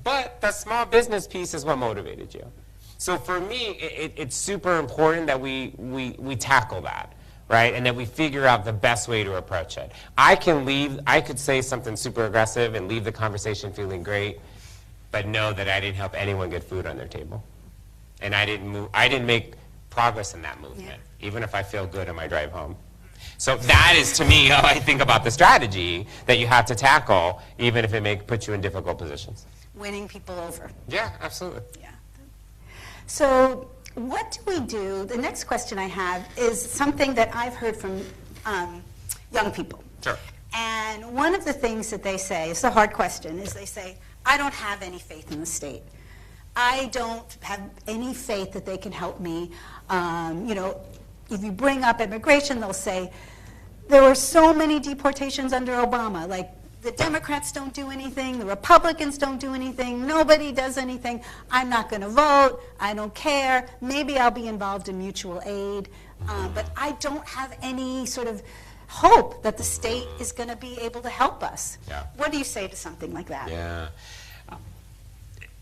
But the small business piece is what motivated you. So for me, it's super important that we tackle that, right? And that we figure out the best way to approach it. I could say something super aggressive and leave the conversation feeling great, but know that I didn't help anyone get food on their table. And I didn't make progress in that movement, even if I feel good on my drive home. So that is, to me, how I think about the strategy that you have to tackle, even if it may put you in difficult positions. Winning people over. Yeah, absolutely. Yeah. So what do we do? The next question I have is something that I've heard from young people. Sure. And one of the things that they say, it's a hard question, is they say, I don't have any faith in the state. I don't have any faith that they can help me. If you bring up immigration, they'll say, there were so many deportations under Obama. Like, the Democrats don't do anything, the Republicans don't do anything, nobody does anything. I'm not going to vote, I don't care. Maybe I'll be involved in mutual aid. But I don't have any sort of hope that the state is going to be able to help us. Yeah. What do you say to something like that? Yeah.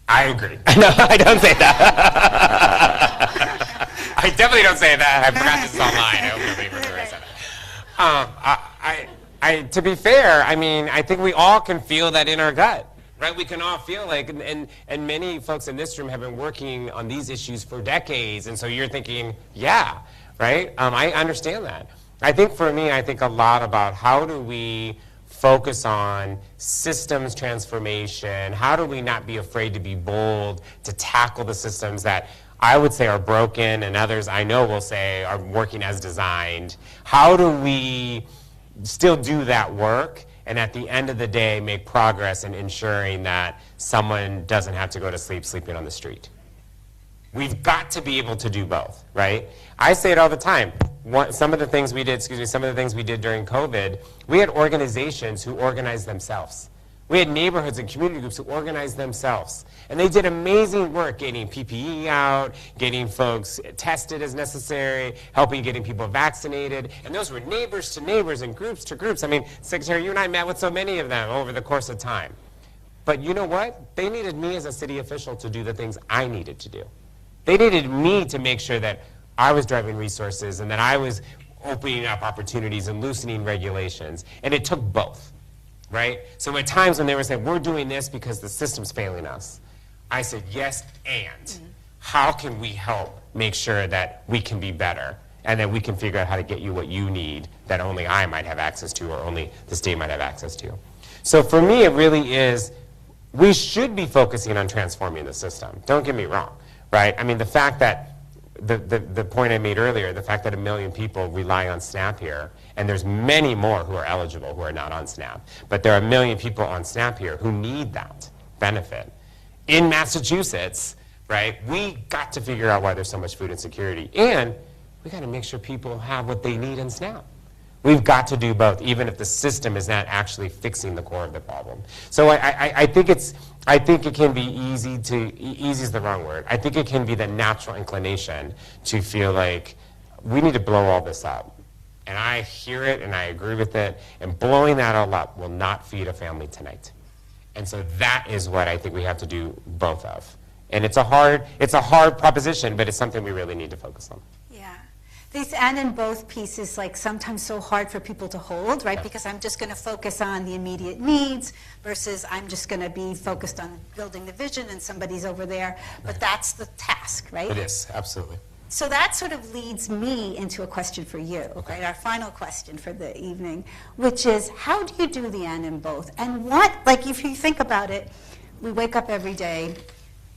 I agree. No, I don't say that. I definitely don't say that. I forgot this is online. I hope nobody remembers I said that. To be fair, I mean, I think we all can feel that in our gut, right? We can all feel like, and many folks in this room have been working on these issues for decades, and so you're thinking, yeah, right? I understand that. I think for me, I think a lot about how do we focus on systems transformation, how do we not be afraid to be bold, to tackle the systems that I would say are broken and others I know will say are working as designed. How do we still do that work and at the end of the day make progress in ensuring that someone doesn't have to go to sleep sleeping on the street? We've got to be able to do both, right? I say it all the time. Some of the things we did during COVID, we had organizations who organized themselves. We had neighborhoods and community groups who organized themselves. And they did amazing work getting PPE out, getting folks tested as necessary, getting people vaccinated. And those were neighbors to neighbors and groups to groups. I mean, Secretary, you and I met with so many of them over the course of time. But you know what? They needed me as a city official to do the things I needed to do. They needed me to make sure that I was driving resources and that I was opening up opportunities and loosening regulations. And it took both, right? So at times when they were saying, we're doing this because the system's failing us, I said, yes, and how can we help make sure that we can be better and that we can figure out how to get you what you need that only I might have access to or only the state might have access to. So for me, it really is, we should be focusing on transforming the system. Don't get me wrong. Right? I mean, the fact that, the point I made earlier, the fact that 1 million people rely on SNAP here, and there's many more who are eligible who are not on SNAP, but there are 1 million people on SNAP here who need that benefit. In Massachusetts, right, we got to figure out why there's so much food insecurity, and we got to make sure people have what they need in SNAP. We've got to do both, even if the system is not actually fixing the core of the problem. So I think it can be easy is the wrong word. I think it can be the natural inclination to feel like we need to blow all this up. And I hear it and I agree with it. And blowing that all up will not feed a family tonight. And so that is what I think we have to do both of. And it's a hard proposition, but it's something we really need to focus on. Yeah. These and in both pieces, like sometimes so hard for people to hold, right? Because I'm just going to focus on the immediate needs versus I'm just going to be focused on building the vision and somebody's over there. But that's the task, right? It is, absolutely. So that sort of leads me into a question for you, right? Our final question for the evening, which is how do you do the and in both? And what, like if you think about it, we wake up every day,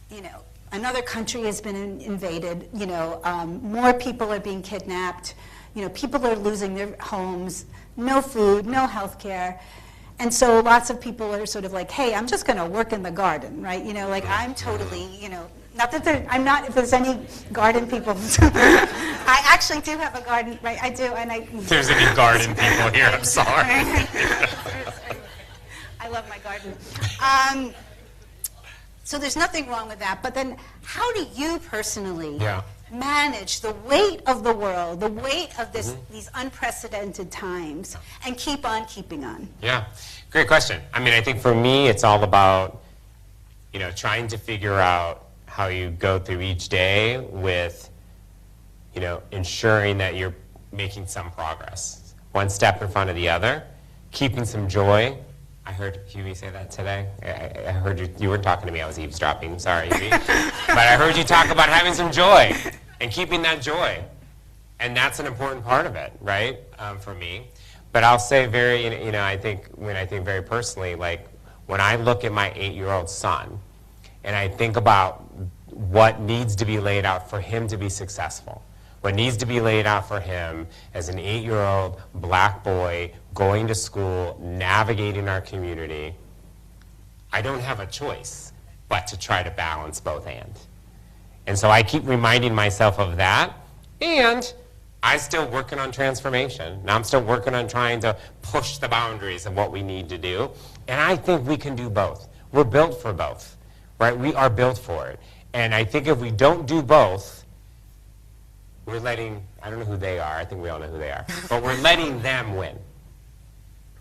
you know, another country has been invaded, you know, more people are being kidnapped, you know, people are losing their homes, no food, no health care. And so lots of people are sort of like, hey, I'm just going to work in the garden, right? You know, like I'm totally, you know, not that I'm not, if there's any garden people. I actually do have a garden, right? I do. And if there's any garden people here, I'm sorry. I love my garden. So there's nothing wrong with that. But then how do you personally manage the weight of the world, the weight of these unprecedented times, and keep on keeping on? Yeah, great question. I mean, I think for me, it's all about, you know, trying to figure out how you go through each day with, you know, ensuring that you're making some progress. One step in front of the other, keeping some joy. I heard Hubie say that today. I heard you weren't talking to me, I was eavesdropping, sorry Hubie. But I heard you talk about having some joy and keeping that joy. And that's an important part of it, right, for me. But I'll say very, you know, I think very personally, like when I look at my 8-year-old son and I think about what needs to be laid out for him to be successful, what needs to be laid out for him as an 8-year-old black boy going to school, navigating our community, I don't have a choice but to try to balance both and so I keep reminding myself of that, and I'm still working on transformation. Now I'm still working on trying to push the boundaries of what we need to do, and I think we can do both. We're built for both, right? We are built for it, and I think if we don't do both, we're letting, I don't know who they are, I think we all know who they are, but we're letting them win.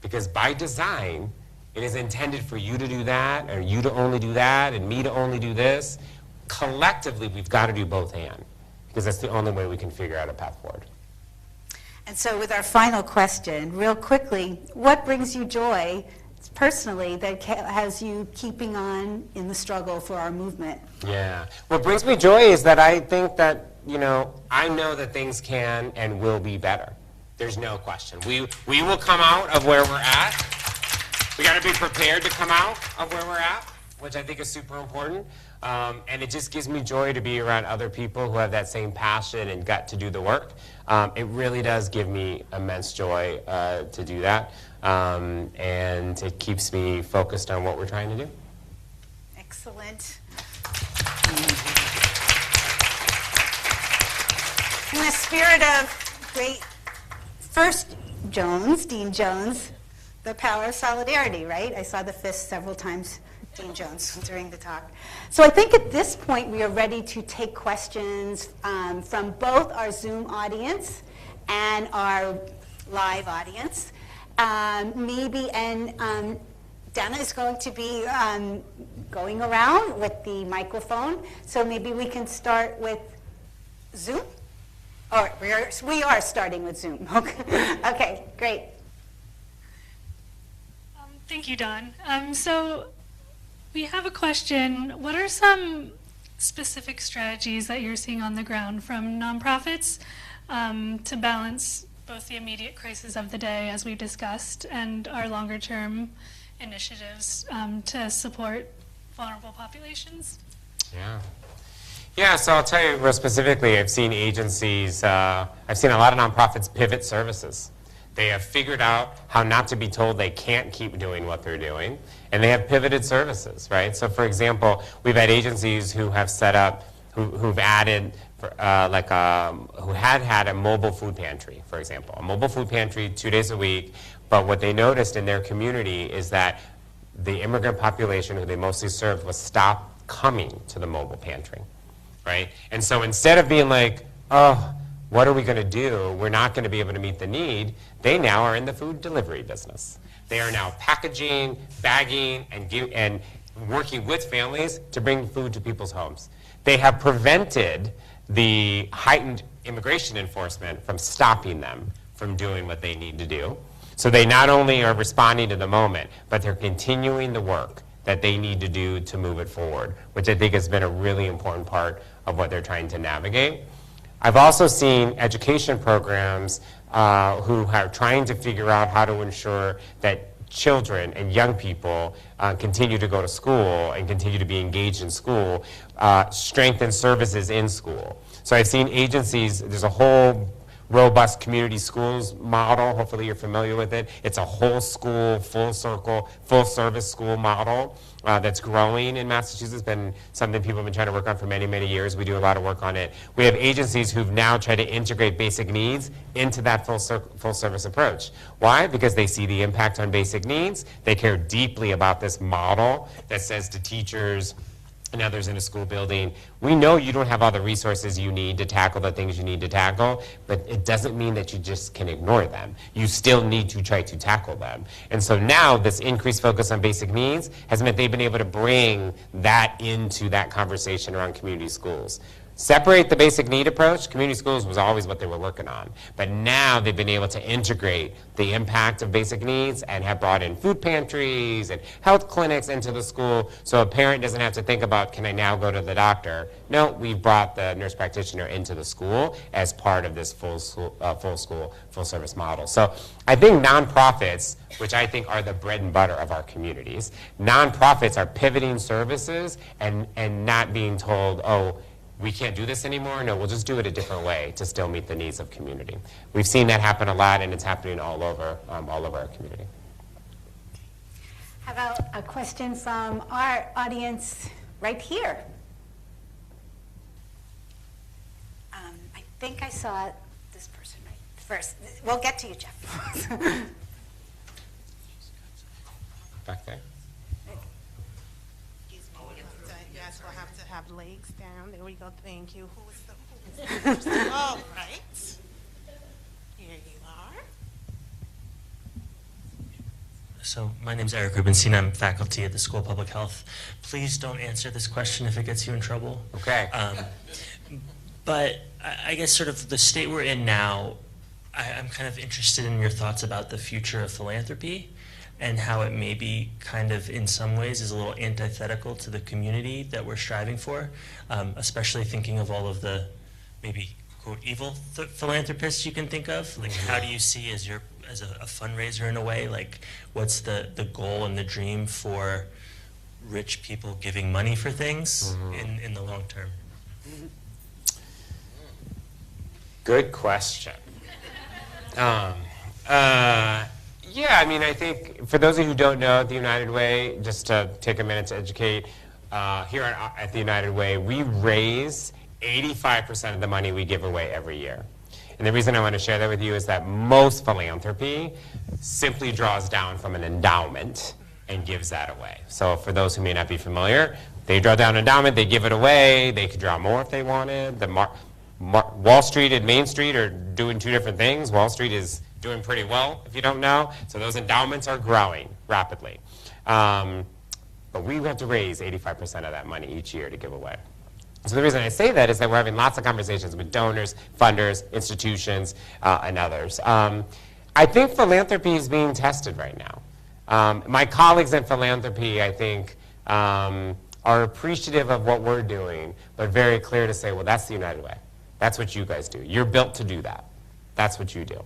Because by design, it is intended for you to do that, or you to only do that, and me to only do this. Collectively, we've got to do both and, because that's the only way we can figure out a path forward. And so with our final question, real quickly, what brings you joy personally that has you keeping on in the struggle for our movement? Yeah. What brings me joy is that I think that, I know that things can and will be better. There's no question. We will come out of where we're at. We got to be prepared to come out of where we're at, which I think is super important. And it just gives me joy to be around other people who have that same passion and gut to do the work. It really does give me immense joy to do that. And it keeps me focused on what we're trying to do. Excellent. In the spirit of great first Dean Jones, the power of solidarity, right? I saw the fist several times, Dean Jones, during the talk. So I think at this point we are ready to take questions from both our Zoom audience and our live audience. Dana is going to be going around with the microphone, so maybe we can start with Zoom? Or we are starting with Zoom. Okay, great. Thank you, Dawn. So we have a question. What are some specific strategies that you're seeing on the ground from nonprofits to balance both the immediate crisis of the day, as we've discussed, and our longer-term initiatives to support vulnerable populations? Yeah, so I'll tell you real specifically, I've seen agencies, I've seen a lot of nonprofits pivot services. They have figured out how not to be told they can't keep doing what they're doing, and they have pivoted services, right? So for example, we've had agencies who have set up, who've added, who had a mobile food pantry, for example. A mobile food pantry 2 days a week, but what they noticed in their community is that the immigrant population who they mostly served was stopped coming to the mobile pantry, right? And so instead of being like, oh, what are we going to do? We're not going to be able to meet the need. They now are in the food delivery business. They are now packaging, bagging, and working with families to bring food to people's homes. They have prevented the heightened immigration enforcement from stopping them from doing what they need to do. So they not only are responding to the moment, but they're continuing the work that they need to do to move it forward, which I think has been a really important part of what they're trying to navigate. I've also seen education programs who are trying to figure out how to ensure that children and young people continue to go to school and continue to be engaged in school, strengthen services in school. So I've seen agencies, there's a whole robust community schools model. Hopefully you're familiar with it. It's a whole school, full circle, full service school model that's growing in Massachusetts. It's been something people have been trying to work on for many, many years. We do a lot of work on it. We have agencies who've now tried to integrate basic needs into that full service approach. Why? Because they see the impact on basic needs. They care deeply about this model that says to teachers and others in a school building, we know you don't have all the resources you need to tackle the things you need to tackle, but it doesn't mean that you just can ignore them. You still need to try to tackle them. And so now this increased focus on basic needs has meant they've been able to bring that into that conversation around community schools. Separate the basic need approach. Community schools was always what they were working on. But now they've been able to integrate the impact of basic needs and have brought in food pantries and health clinics into the school so a parent doesn't have to think about, can I now go to the doctor? No, we've brought the nurse practitioner into the school as part of this full service model. So I think nonprofits, which I think are the bread and butter of our communities, nonprofits are pivoting services and not being told, oh, we can't do this anymore. No, we'll just do it a different way to still meet the needs of community. We've seen that happen a lot, and it's happening all over our community. How about a question from our audience right here. I think I saw this person right first. We'll get to you, Jeff. Back there. Yes, we'll have to have legs down. There we go. Thank you. Who is the first? All right. Here you are. So my name's Eric Rubenstein. I'm faculty at the School of Public Health. Please don't answer this question if it gets you in trouble. Okay. But I guess sort of the state we're in now, I'm kind of interested in your thoughts about the future of philanthropy and how it maybe kind of in some ways is a little antithetical to the community that we're striving for, especially thinking of all of the maybe quote evil philanthropists you can think of. Like how do you see as a fundraiser in a way, like what's the goal and the dream for rich people giving money for things in the long term? Good question. Yeah, I mean, I think for those of you who don't know, at the United Way, just to take a minute to educate, here at the United Way, we raise 85% of the money we give away every year. And the reason I want to share that with you is that most philanthropy simply draws down from an endowment and gives that away. So for those who may not be familiar, they draw down an endowment, they give it away, they could draw more if they wanted. Wall Street and Main Street are doing two different things. Wall Street is doing pretty well, if you don't know. So those endowments are growing rapidly. But we have to raise 85% of that money each year to give away. So the reason I say that is that we're having lots of conversations with donors, funders, institutions, and others. I think philanthropy is being tested right now. My colleagues in philanthropy, I think, are appreciative of what we're doing, but very clear to say, well, that's the United Way. That's what you guys do. You're built to do that. That's what you do.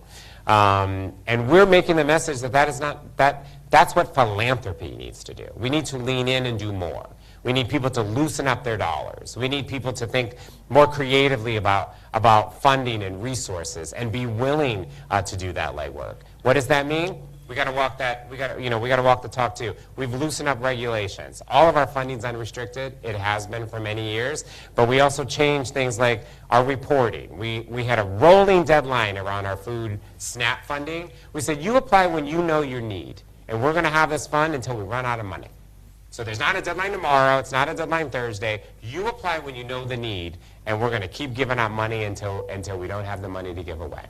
And we're making the message that that's what philanthropy needs to do. We need to lean in and do more. We need people to loosen up their dollars. We need people to think more creatively about funding and resources and be willing to do that legwork. What does that mean? We got to walk that. We got to walk the talk too. We've loosened up regulations. All of our funding's unrestricted. It has been for many years. But we also changed things like our reporting. We had a rolling deadline around our food SNAP funding. We said you apply when you know your need, and we're going to have this fund until we run out of money. So there's not a deadline tomorrow. It's not a deadline Thursday. You apply when you know the need, and we're going to keep giving out money until we don't have the money to give away.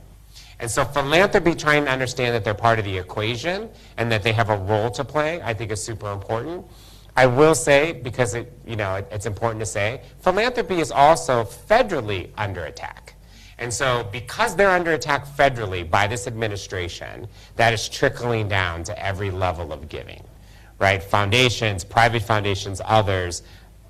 And so philanthropy, trying to understand that they're part of the equation and that they have a role to play, I think is super important. I will say, because it's important to say, philanthropy is also federally under attack. And so because they're under attack federally by this administration, that is trickling down to every level of giving, right? Foundations, private foundations, others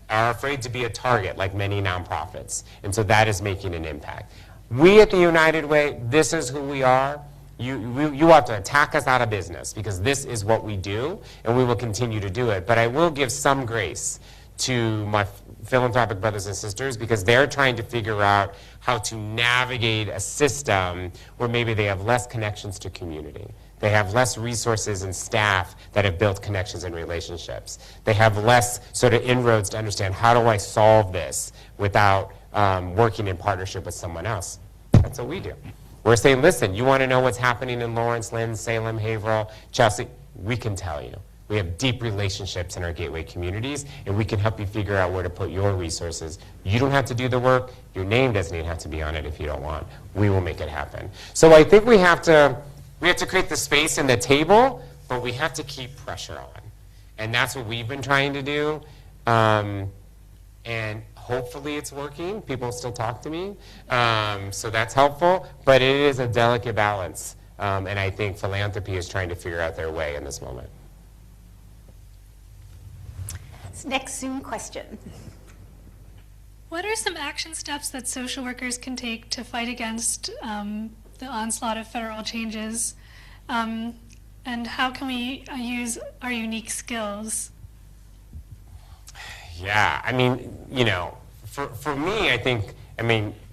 are afraid to be a target, like many nonprofits. And so that is making an impact. We at the United Way, this is who we are. You have to attack us out of business because this is what we do, and we will continue to do it. But I will give some grace to my philanthropic brothers and sisters because they're trying to figure out how to navigate a system where maybe they have less connections to community. They have less resources and staff that have built connections and relationships. They have less sort of inroads to understand how do I solve this without working in partnership with someone else. That's what we do. We're saying, listen, you want to know what's happening in Lawrence, Lynn, Salem, Haverhill, Chelsea? We can tell you. We have deep relationships in our gateway communities, and we can help you figure out where to put your resources. You don't have to do the work. Your name doesn't even have to be on it if you don't want. We will make it happen. So I think we have to create the space and the table, but we have to keep pressure on. And that's what we've been trying to do. And hopefully it's working. People still talk to me. So that's helpful. But it is a delicate balance. And I think philanthropy is trying to figure out their way in this moment. Next Zoom question. What are some action steps that social workers can take to fight against the onslaught of federal changes? And how can we use our unique skills? Yeah, I mean, for me, I think,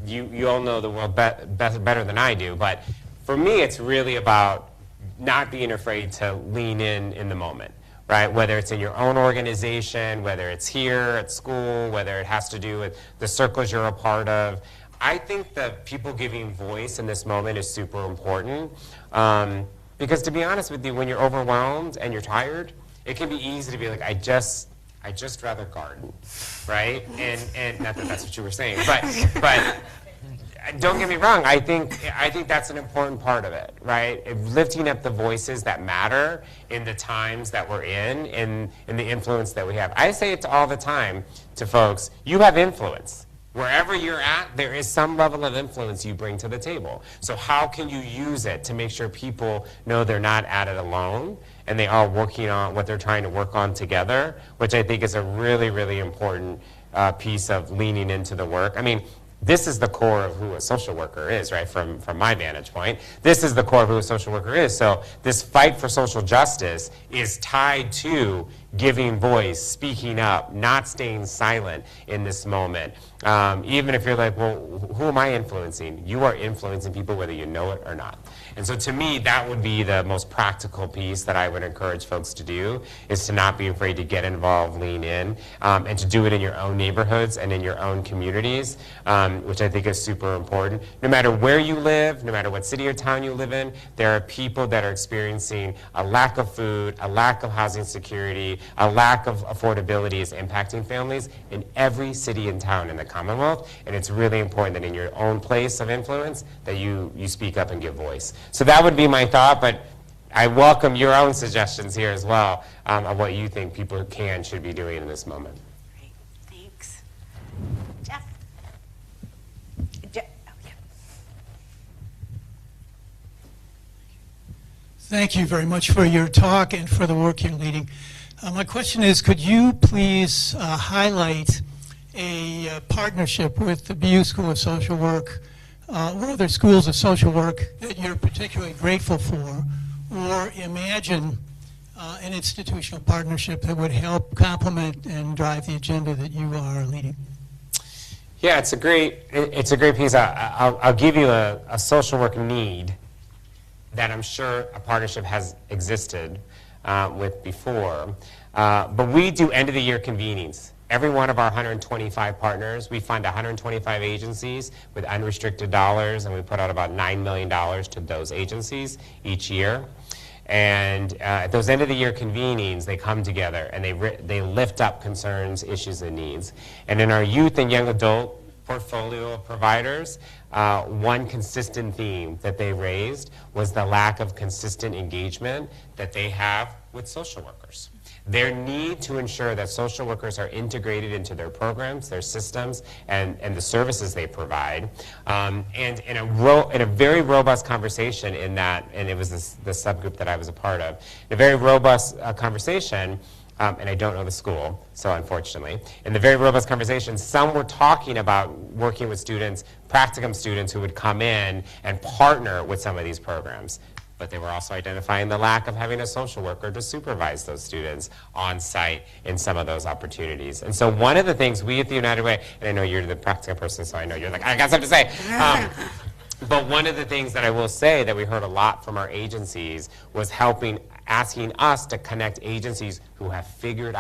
you all know the world better than I do, but for me, it's really about not being afraid to lean in the moment. right? Whether it's in your own organization, whether it's here at school, whether it has to do with the circles you're a part of. I think that people giving voice in this moment is super important. Because to be honest with you, when you're overwhelmed and you're tired, it can be easy to be like, I just rather garden, right? And not that that's what you were saying, but don't get me wrong. I think that's an important part of it, right? Lifting up the voices that matter in the times that we're in the influence that we have. I say it all the time to folks. You have influence. Wherever you're at, there is some level of influence you bring to the table. So how can you use it to make sure people know they're not at it alone and they are working on what they're trying to work on together, which I think is a really, really important piece of leaning into the work. I mean, this is the core of who a social worker is, right, from my vantage point. This is the core of who a social worker is. So this fight for social justice is tied to giving voice, speaking up, not staying silent in this moment. Even if you're like, well, who am I influencing? You are influencing people whether you know it or not. And so to me, that would be the most practical piece that I would encourage folks to do, is to not be afraid to get involved, lean in, and to do it in your own neighborhoods and in your own communities, which I think is super important. No matter where you live, no matter what city or town you live in, there are people that are experiencing a lack of food, a lack of housing security, a lack of affordability is impacting families in every city and town in the Commonwealth, and it's really important that in your own place of influence that you speak up and give voice. So that would be my thought, but I welcome your own suggestions here as well of what you think people should be doing in this moment. Great, thanks. Jeff? Oh, yeah. Thank you very much for your talk and for the work you're leading. My question is, could you please highlight a partnership with the BU School of Social Work or other schools of social work that you're particularly grateful for, or imagine an institutional partnership that would help complement and drive the agenda that you are leading? Yeah, it's a great piece. I'll give you a social work need that I'm sure a partnership has existed with before. But we do end-of-the-year convenings. Every one of our 125 partners, we fund 125 agencies with unrestricted dollars, and we put out about $9 million to those agencies each year. And at those end-of-the-year convenings, they come together and they lift up concerns, issues, and needs. And in our youth and young adult portfolio of providers, one consistent theme that they raised was the lack of consistent engagement that they have with social workers. Their need to ensure that social workers are integrated into their programs, their systems, and the services they provide. And in a very robust conversation in that, and it was the subgroup that I was a part of, in a very robust conversation, and I don't know the school, so unfortunately, in the very robust conversation, some were talking about working with students, practicum students who would come in and partner with some of these programs. But they were also identifying the lack of having a social worker to supervise those students on site in some of those opportunities. And so one of the things we at the United Way, and I know you're the practicum person, so I know you're like, I got something to say. But one of the things that I will say that we heard a lot from our agencies was asking us to connect agencies who have figured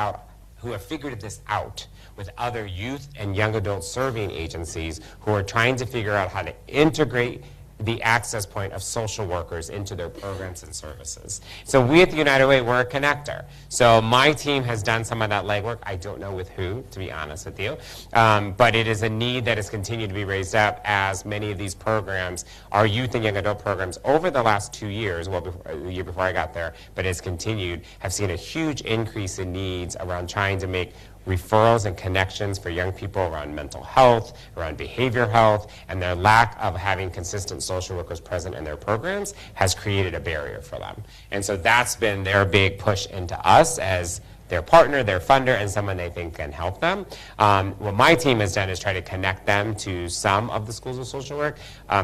this out with other youth and young adult serving agencies who are trying to figure out how to integrate the access point of social workers into their programs and services. So we at the United Way, we're a connector. So my team has done some of that legwork. I don't know with who, to be honest with you. But it is a need that has continued to be raised up as many of these programs, our youth and young adult programs, over the last 2 years, well, the year before I got there, but it's continued, have seen a huge increase in needs around trying to make referrals and connections for young people around mental health, around behavioral health, and their lack of having consistent social workers present in their programs has created a barrier for them. And so that's been their big push into us as their partner, their funder, and someone they think can help them. What my team has done is try to connect them to some of the schools of social work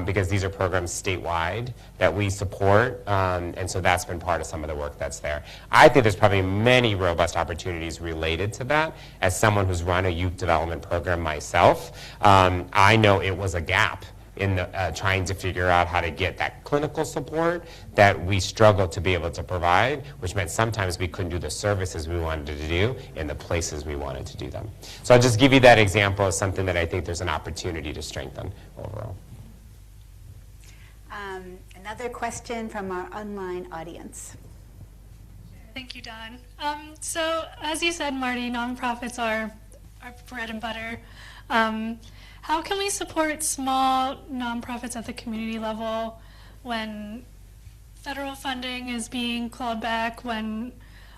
because these are programs statewide that we support, and so that's been part of some of the work that's there. I think there's probably many robust opportunities related to that. As someone who's run a youth development program myself, I know it was a gap in trying to figure out how to get that clinical support that we struggled to be able to provide, which meant sometimes we couldn't do the services we wanted to do in the places we wanted to do them. So I'll just give you that example of something that I think there's an opportunity to strengthen overall. Another question from our online audience. Thank you, Don. So, as you said, Marty, nonprofits are our bread and butter. How can we support small nonprofits at the community level when federal funding is being clawed back, when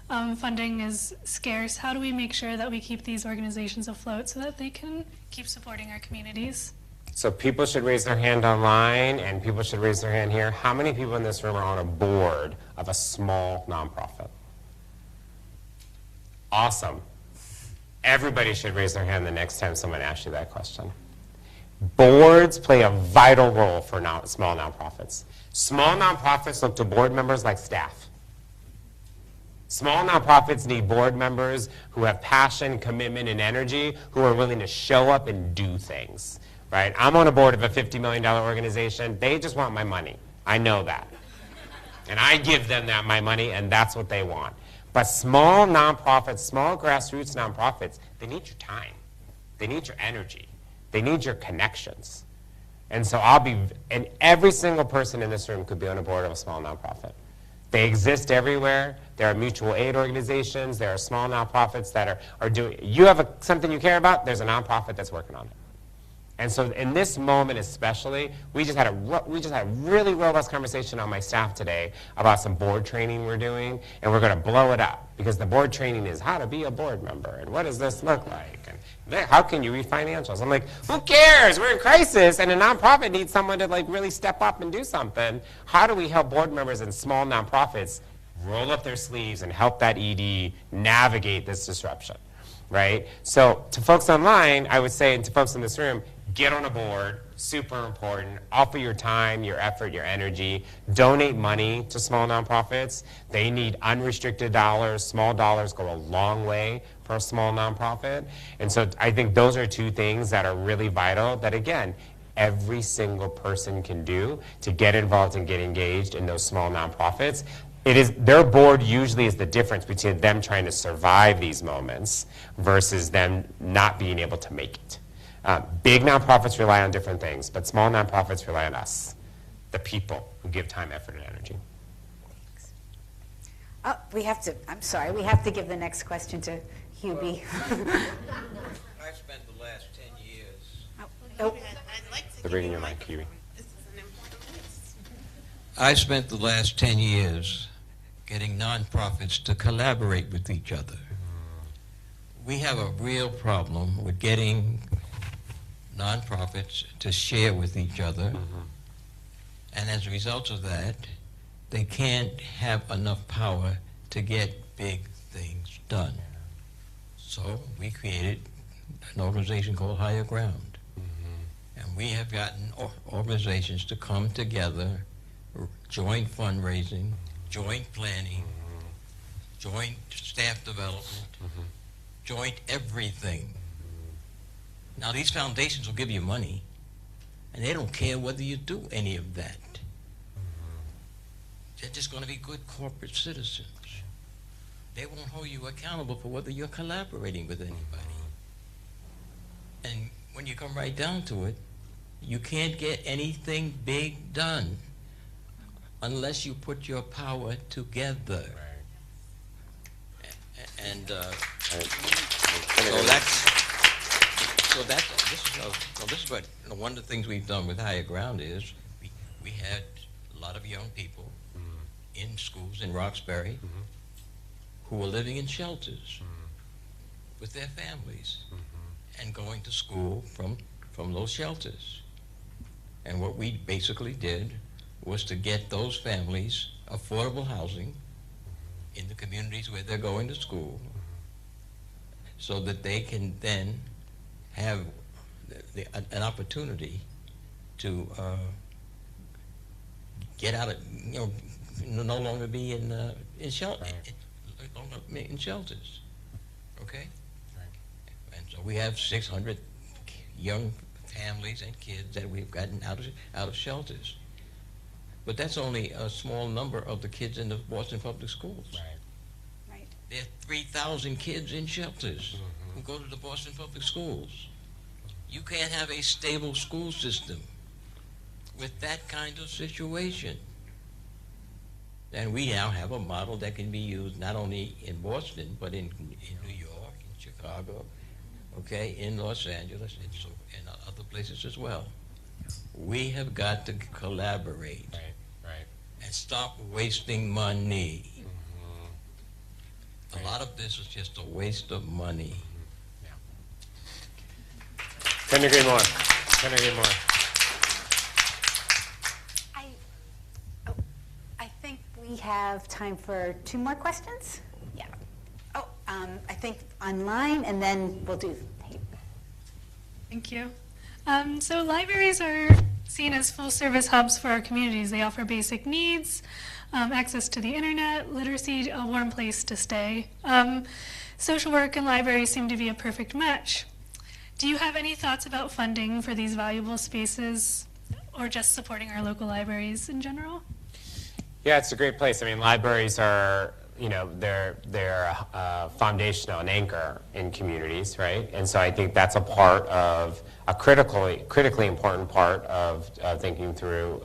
funding is scarce? How do we make sure that we keep these organizations afloat so that they can keep supporting our communities? So people should raise their hand online, and people should raise their hand here. How many people in this room are on a board of a small nonprofit? Awesome. Everybody should raise their hand the next time someone asks you that question. Boards play a vital role for small nonprofits. Small nonprofits look to board members like staff. Small nonprofits need board members who have passion, commitment, and energy, who are willing to show up and do things. Right? I'm on a board of a $50 million organization. They just want my money. I know that. And I give them my money, and that's what they want. But small nonprofits, small grassroots nonprofits, they need your time. They need your energy. They need your connections. And so and every single person in this room could be on a board of a small nonprofit. They exist everywhere. There are mutual aid organizations. There are small nonprofits that are doing, you have something you care about, there's a nonprofit that's working on it. And so in this moment especially, we just had a really robust conversation on my staff today about some board training we're doing, and we're going to blow it up, because the board training is how to be a board member, and what does this look like, and how can you read financials? I'm like, who cares? We're in crisis, and a nonprofit needs someone to really step up and do something. How do we help board members in small nonprofits roll up their sleeves and help that ED navigate this disruption, right? So to folks online, I would say, and to folks in this room, get on a board, super important. Offer your time, your effort, your energy. Donate money to small nonprofits. They need unrestricted dollars. Small dollars go a long way for a small nonprofit. And so I think those are two things that are really vital that, again, every single person can do to get involved and get engaged in those small nonprofits. Their board usually is the difference between them trying to survive these moments versus them not being able to make it. Big nonprofits rely on different things, but small nonprofits rely on us, the people who give time, effort, and energy. Oh, we have to give the next question to Hubie. I spent the last 10 years. Oh. I'd like to They're give bringing you your a mic, Hubie. This is an important list. I spent the last 10 years getting nonprofits to collaborate with each other. We have a real problem with getting nonprofits to share with each other, and as a result of that, they can't have enough power to get big things done. So we created an organization called Higher Ground, and we have gotten organizations to come together, joint fundraising, joint planning, joint staff development, joint everything. Now, these foundations will give you money, and they don't care whether you do any of that. They're just going to be good corporate citizens. They won't hold you accountable for whether you're collaborating with anybody. And when you come right down to it, you can't get anything big done unless you put your power together. And this is what one of the things we've done with Higher Ground is we had a lot of young people in schools in Roxbury who were living in shelters with their families and going to school from those shelters. And what we basically did was to get those families affordable housing in the communities where they're going to school so that they can then have an opportunity to get out of, no longer be in shelters. Okay? And so we have 600 young families and kids that we've gotten out of shelters. But that's only a small number of the kids in the Boston Public Schools. Right. There are 3,000 kids in shelters who go to the Boston Public Schools. You can't have a stable school system with that kind of situation. And we now have a model that can be used not only in Boston, but in New York, in Chicago, okay, in Los Angeles, and other places as well. We have got to collaborate and stop wasting money. A lot of this is just a waste of money. Couldn't agree more. Couldn't agree more. I think we have time for 2 more questions. Yeah. Oh, I think online, and then we'll do. Thank you. So libraries are seen as full-service hubs for our communities. They offer basic needs, access to the internet, literacy, a warm place to stay. Social work and libraries seem to be a perfect match. Do you have any thoughts about funding for these valuable spaces, or just supporting our local libraries in general? Yeah, it's a great place. I mean, libraries are, they're foundational, an anchor in communities, right? And so I think that's a part of a critically important part of thinking through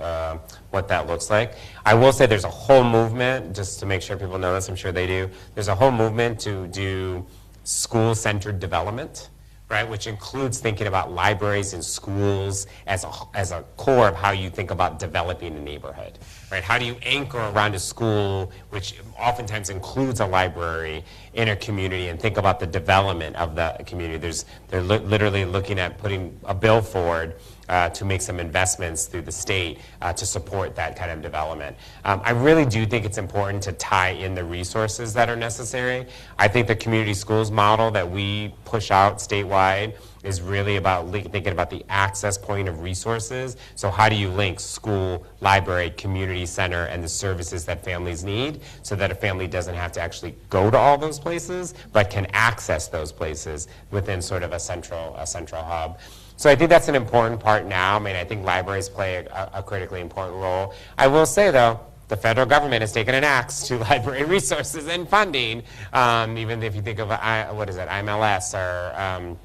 what that looks like. I will say there's a whole movement, just to make sure people know this, I'm sure they do, there's a whole movement to do school-centered development, right, which includes thinking about libraries and schools as a core of how you think about developing a neighborhood, right? How do you anchor around a school, which oftentimes includes a library, in a community, and think about the development of the community? They're literally looking at putting a bill forward to make some investments through the state to support that kind of development. I really do think it's important to tie in the resources that are necessary. I think the community schools model that we push out statewide is really about thinking about the access point of resources. So how do you link school, library, community center, and the services that families need so that a family doesn't have to actually go to all those places, but can access those places within sort of a central hub. So I think that's an important part now. I mean, I think libraries play a critically important role. I will say, though, the federal government has taken an axe to library resources and funding. Even if you think of, IMLS, or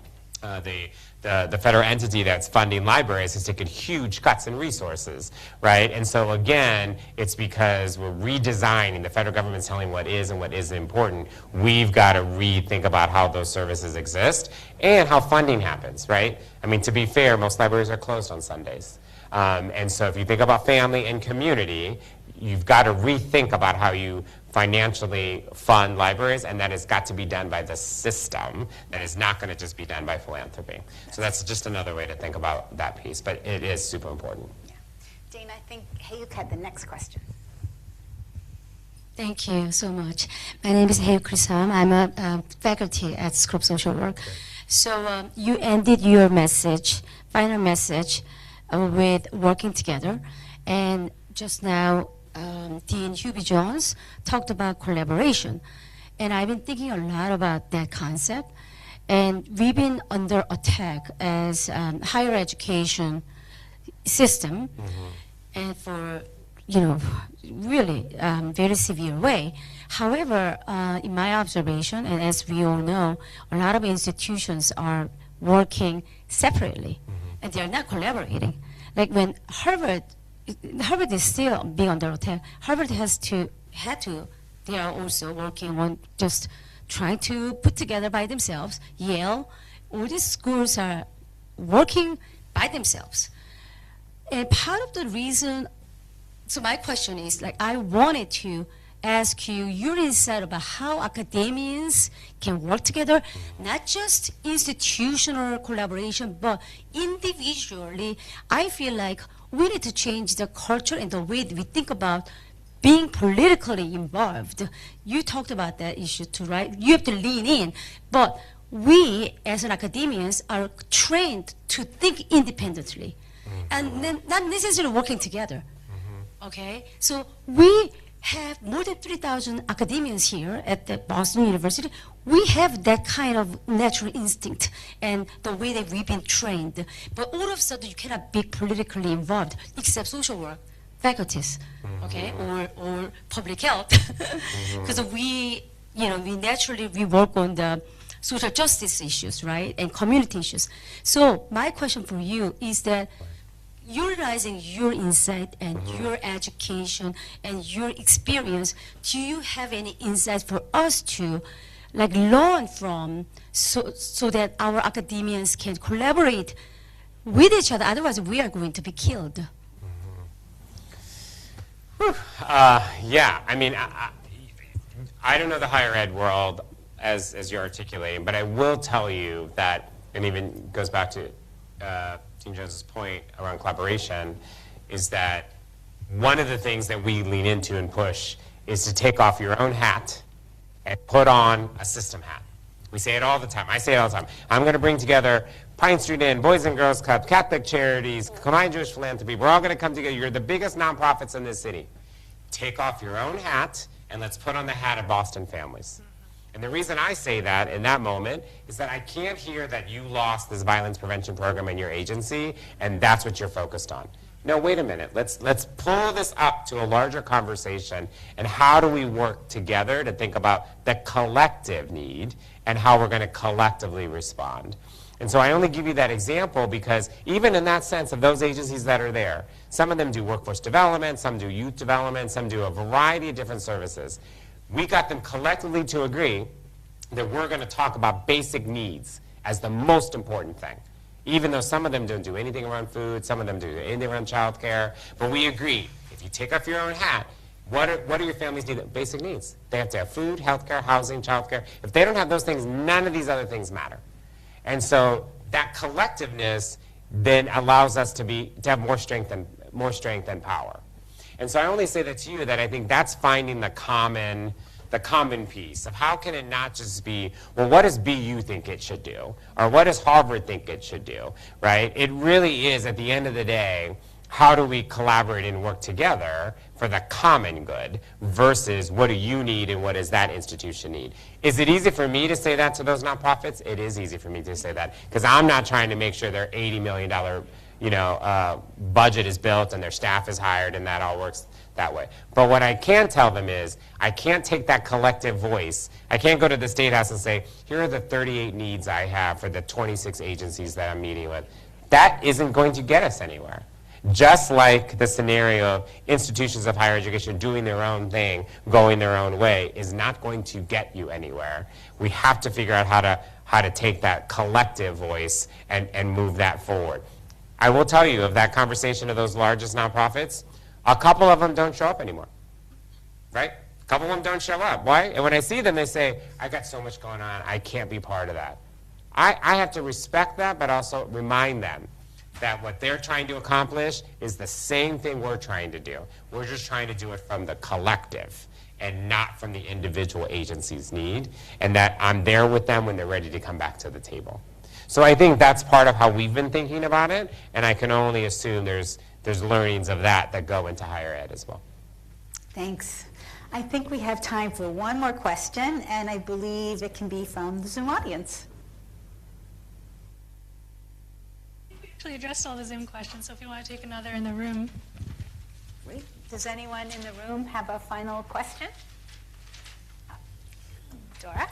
the federal entity that's funding libraries has taken huge cuts in resources, right? And so again, it's because we're redesigning, the federal government's telling what is and what isn't important. We've got to rethink about how those services exist and how funding happens, right? I mean, to be fair, most libraries are closed on Sundays. And so if you think about family and community, you've got to rethink about how you financially fund libraries, and that has got to be done by the system. That is not going to just be done by philanthropy. So that's just another way to think about that piece, but it is super important. Yeah. Dana, I think Hayuk had the next question. Thank you so much. My name is Hayuk Krisam. I'm a faculty at School of Social Work. So you ended your message, final message, with working together, and just now Dean Hubie Jones talked about collaboration, and I've been thinking a lot about that concept, and we've been under attack as higher education system, and for really very severe way. However, in my observation, and as we all know, a lot of institutions are working separately, and they are not collaborating. Like when Harvard is still being under attack. Harvard they are also working on just trying to put together by themselves. Yale, all these schools are working by themselves. And part of the reason, so my question is, like, I wanted to ask you your insight about how academians can work together, not just institutional collaboration, but individually. I feel like we need to change the culture and the way that we think about being politically involved. You talked about that issue too, right? You have to lean in. But we, as an academians, are trained to think independently and then not necessarily working together. Okay? So we have more than 3,000 academians here at the Boston University. We have that kind of natural instinct and the way that we've been trained. But all of a sudden, you cannot be politically involved, except social work, faculties, okay, or public health, because we naturally we work on the social justice issues, right, and community issues. So my question for you is that, utilizing your insight and your education and your experience, do you have any insights for us to learn from, so that our academians can collaborate with each other? Otherwise, we are going to be killed. Yeah, I mean, I don't know the higher ed world as you're articulating, but I will tell you that, and even goes back to Dean Jones's point around collaboration, is that one of the things that we lean into and push is to take off your own hat and put on a system hat. We say it all the time. I say it all the time. I'm going to bring together Pine Street Inn, Boys and Girls Club, Catholic Charities, Combined Jewish Philanthropy. We're all going to come together. You're the biggest nonprofits in this city. Take off your own hat and let's put on the hat of Boston families. And the reason I say that in that moment is that I can't hear that you lost this violence prevention program in your agency and that's what you're focused on. No, wait a minute. Let's pull this up to a larger conversation, and how do we work together to think about the collective need and how we're going to collectively respond. And so I only give you that example because even in that sense of those agencies that are there, some of them do workforce development, some do youth development, some do a variety of different services. We got them collectively to agree that we're going to talk about basic needs as the most important thing. Even though some of them don't do anything around food, some of them do anything around child care, but we agree, if you take off your own hat, what are your families' basic needs? They have to have food, health care, housing, child care. If they don't have those things, none of these other things matter. And so that collectiveness then allows us to have more strength and power. And so I only say that to you that I think that's finding the common piece of how can it not just be, well, what does BU think it should do? Or what does Harvard think it should do, right? It really is, at the end of the day, how do we collaborate and work together for the common good versus what do you need and what does that institution need? Is it easy for me to say that to those nonprofits? It is easy for me to say that because I'm not trying to make sure their $80 million budget is built and their staff is hired and that all works that way. But what I can tell them is I can't take that collective voice. I can't go to the State House and say, here are the 38 needs I have for the 26 agencies that I'm meeting with. That isn't going to get us anywhere. Just like the scenario of institutions of higher education doing their own thing, going their own way, is not going to get you anywhere. We have to figure out how to take that collective voice and move that forward. I will tell you, of that conversation of those largest nonprofits, a couple of them don't show up anymore, right? A couple of them don't show up. Why? And when I see them, they say, I got so much going on, I can't be part of that. I have to respect that, but also remind them that what they're trying to accomplish is the same thing we're trying to do. We're just trying to do it from the collective and not from the individual agency's need, and that I'm there with them when they're ready to come back to the table. So I think that's part of how we've been thinking about it, and I can only assume there's learnings of that go into higher ed as well. Thanks. I think we have time for one more question, and I believe it can be from the Zoom audience. We actually addressed all the Zoom questions, so if you want to take another in the room. Great. Does anyone in the room have a final question? Dora?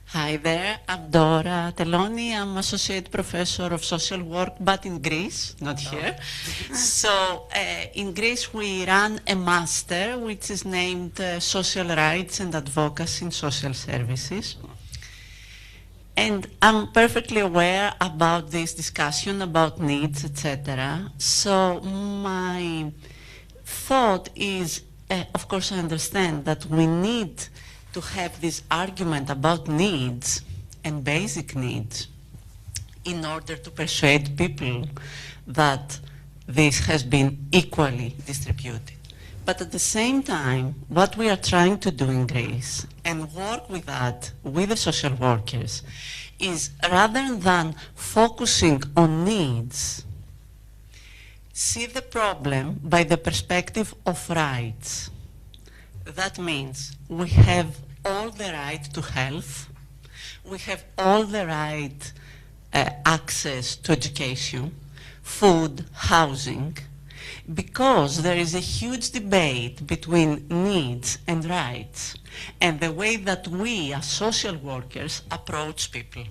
Hi there, I'm Dora Teloni. I'm Associate Professor of Social Work, but in Greece, not here. So in Greece we run a master which is named Social Rights and Advocacy in Social Services. And I'm perfectly aware about this discussion about needs, etc. So my thought is, of course I understand that we need to have this argument about needs and basic needs in order to persuade people that this has been equally distributed. But at the same time, what we are trying to do in Greece and work with that, with the social workers, is rather than focusing on needs, see the problem by the perspective of rights. That means we have all the right to health, we have all the right access to education, food, housing, because there is a huge debate between needs and rights and the way that we as social workers approach people.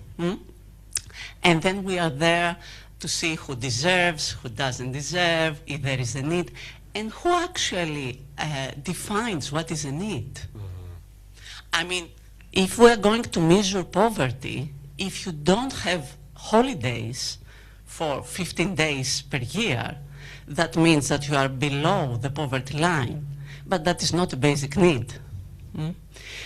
And then we are there to see who deserves, who doesn't deserve, if there is a need, and who actually defines what is a need. I mean, if we're going to measure poverty, if you don't have holidays for 15 days per year, that means that you are below the poverty line, but that is not a basic need.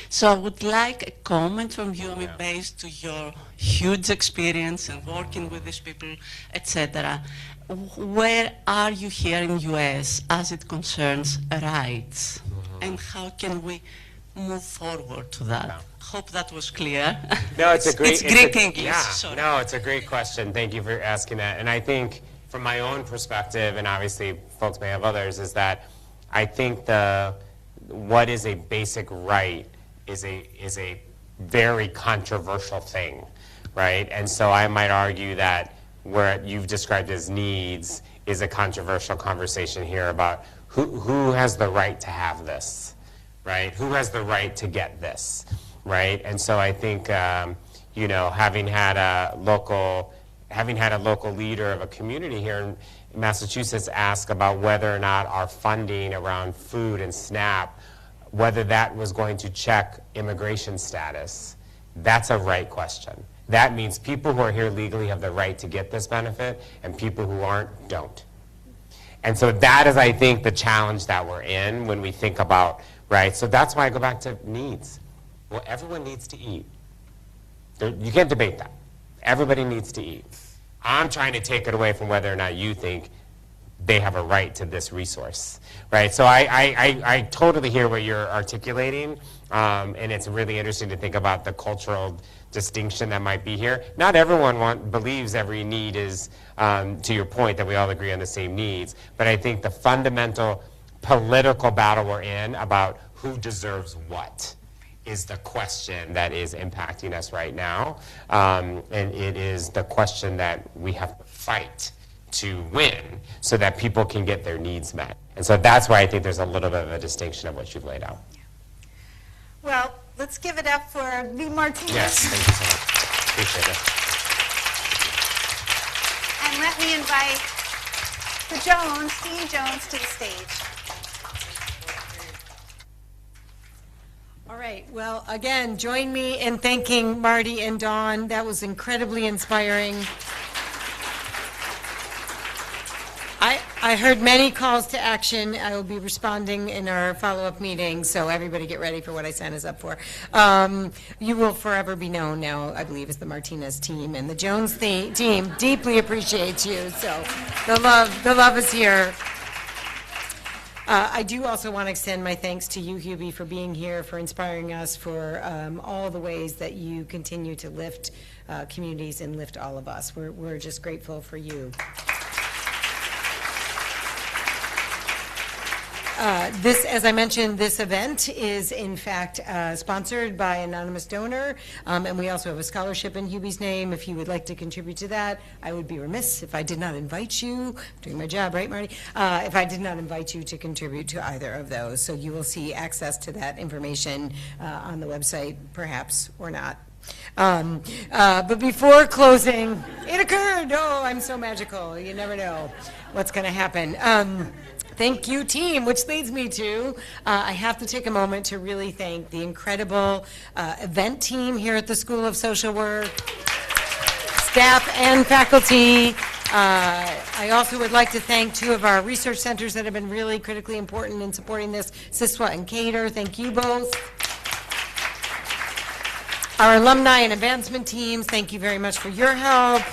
So I would like a comment from you, based to your huge experience and working with these people, etc. Where are you here in US as it concerns rights, and how can we move forward to that? Hope that was clear. No, it's a great. It's Greek English. Yeah, Sorry. no, it's a great question. Thank you for asking that. And I think, from my own perspective, and obviously folks may have others, is that I think what is a basic right is a very controversial thing, right? And so I might argue that where you've described as needs is a controversial conversation here about who has the right to have this, right? Who has the right to get this, right? And so I think, you know, having had a local leader of a community here in Massachusetts ask about whether or not our funding around food and SNAP, whether that was going to check immigration status, that's a right question. That means people who are here legally have the right to get this benefit, and people who aren't, don't. And so that is, I think, the challenge that we're in when we think about, right? So that's why I go back to needs. Well, everyone needs to eat. You can't debate that. Everybody needs to eat. I'm trying to take it away from whether or not you think they have a right to this resource, right? So I totally hear what you're articulating, and it's really interesting to think about the cultural distinction that might be here. Not everyone believes every need is, to your point, that we all agree on the same needs, but I think the fundamental political battle we're in about who deserves what is the question that is impacting us right now, and it is the question that we have to fight to win so that people can get their needs met. And so that's why I think there's a little bit of a distinction of what you've laid out. Well, let's give it up for V. Martinez. Yes, thank you so much. Appreciate it. And let me invite Dean Jones to the stage. All right, well, again, join me in thanking Marty and Dawn. That was incredibly inspiring. I heard many calls to action. I will be responding in our follow-up meeting, so everybody get ready for what I signed us up for. You will forever be known now, I believe, as the Martinez team, and the Jones team deeply appreciates you, so the love is here. I do also want to extend my thanks to you, Hubie, for being here, for inspiring us, for all the ways that you continue to lift communities and lift all of us. We're just grateful for you. As I mentioned, this event is in fact sponsored by an anonymous donor, and we also have a scholarship in Hubie's name. If you would like to contribute to that, I would be remiss if I did not invite you. I'm doing my job, right, Marty? If I did not invite you to contribute to either of those. So you will see access to that information on the website, perhaps, or not. But before closing, it occurred. Oh, I'm so magical. You never know what's going to happen. Thank you, team, which leads me to, I have to take a moment to really thank the incredible event team here at the School of Social Work, staff and faculty. I also would like to thank two of our research centers that have been really critically important in supporting this, SISWA and Cater. Thank you both. Our alumni and advancement teams, thank you very much for your help.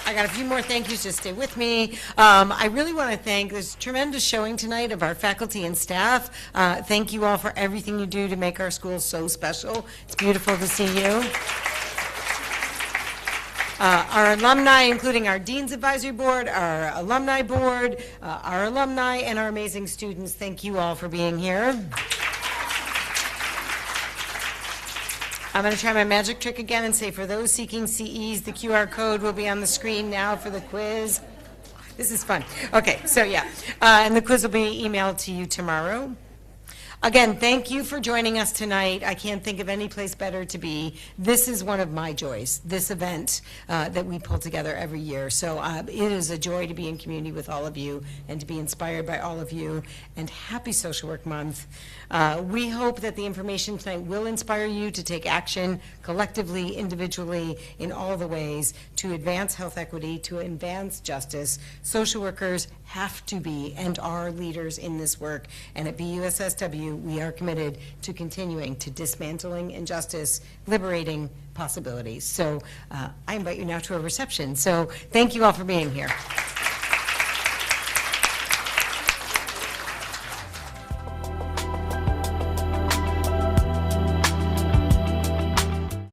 I got a few more thank yous, just stay with me. I really want to thank, there's tremendous showing tonight of our faculty and staff. Thank you all for everything you do to make our schools so special. It's beautiful to see you. Our alumni, including our Dean's Advisory Board, our Alumni Board, our alumni, and our amazing students, thank you all for being here. I'm going to try my magic trick again and say for those seeking CEs, the QR code will be on the screen now for the quiz. This is fun. Okay, so yeah, and the quiz will be emailed to you tomorrow. Again, thank you for joining us tonight. I can't think of any place better to be. This is one of my joys, this event that we pull together every year. So it is a joy to be in community with all of you and to be inspired by all of you. And happy Social Work Month. We hope that the information tonight will inspire you to take action collectively, individually, in all the ways to advance health equity, to advance justice. Social workers have to be and are leaders in this work. And at BUSSW, we are committed to continuing to dismantling injustice, liberating possibilities. So I invite you now to a reception. So thank you all for being here.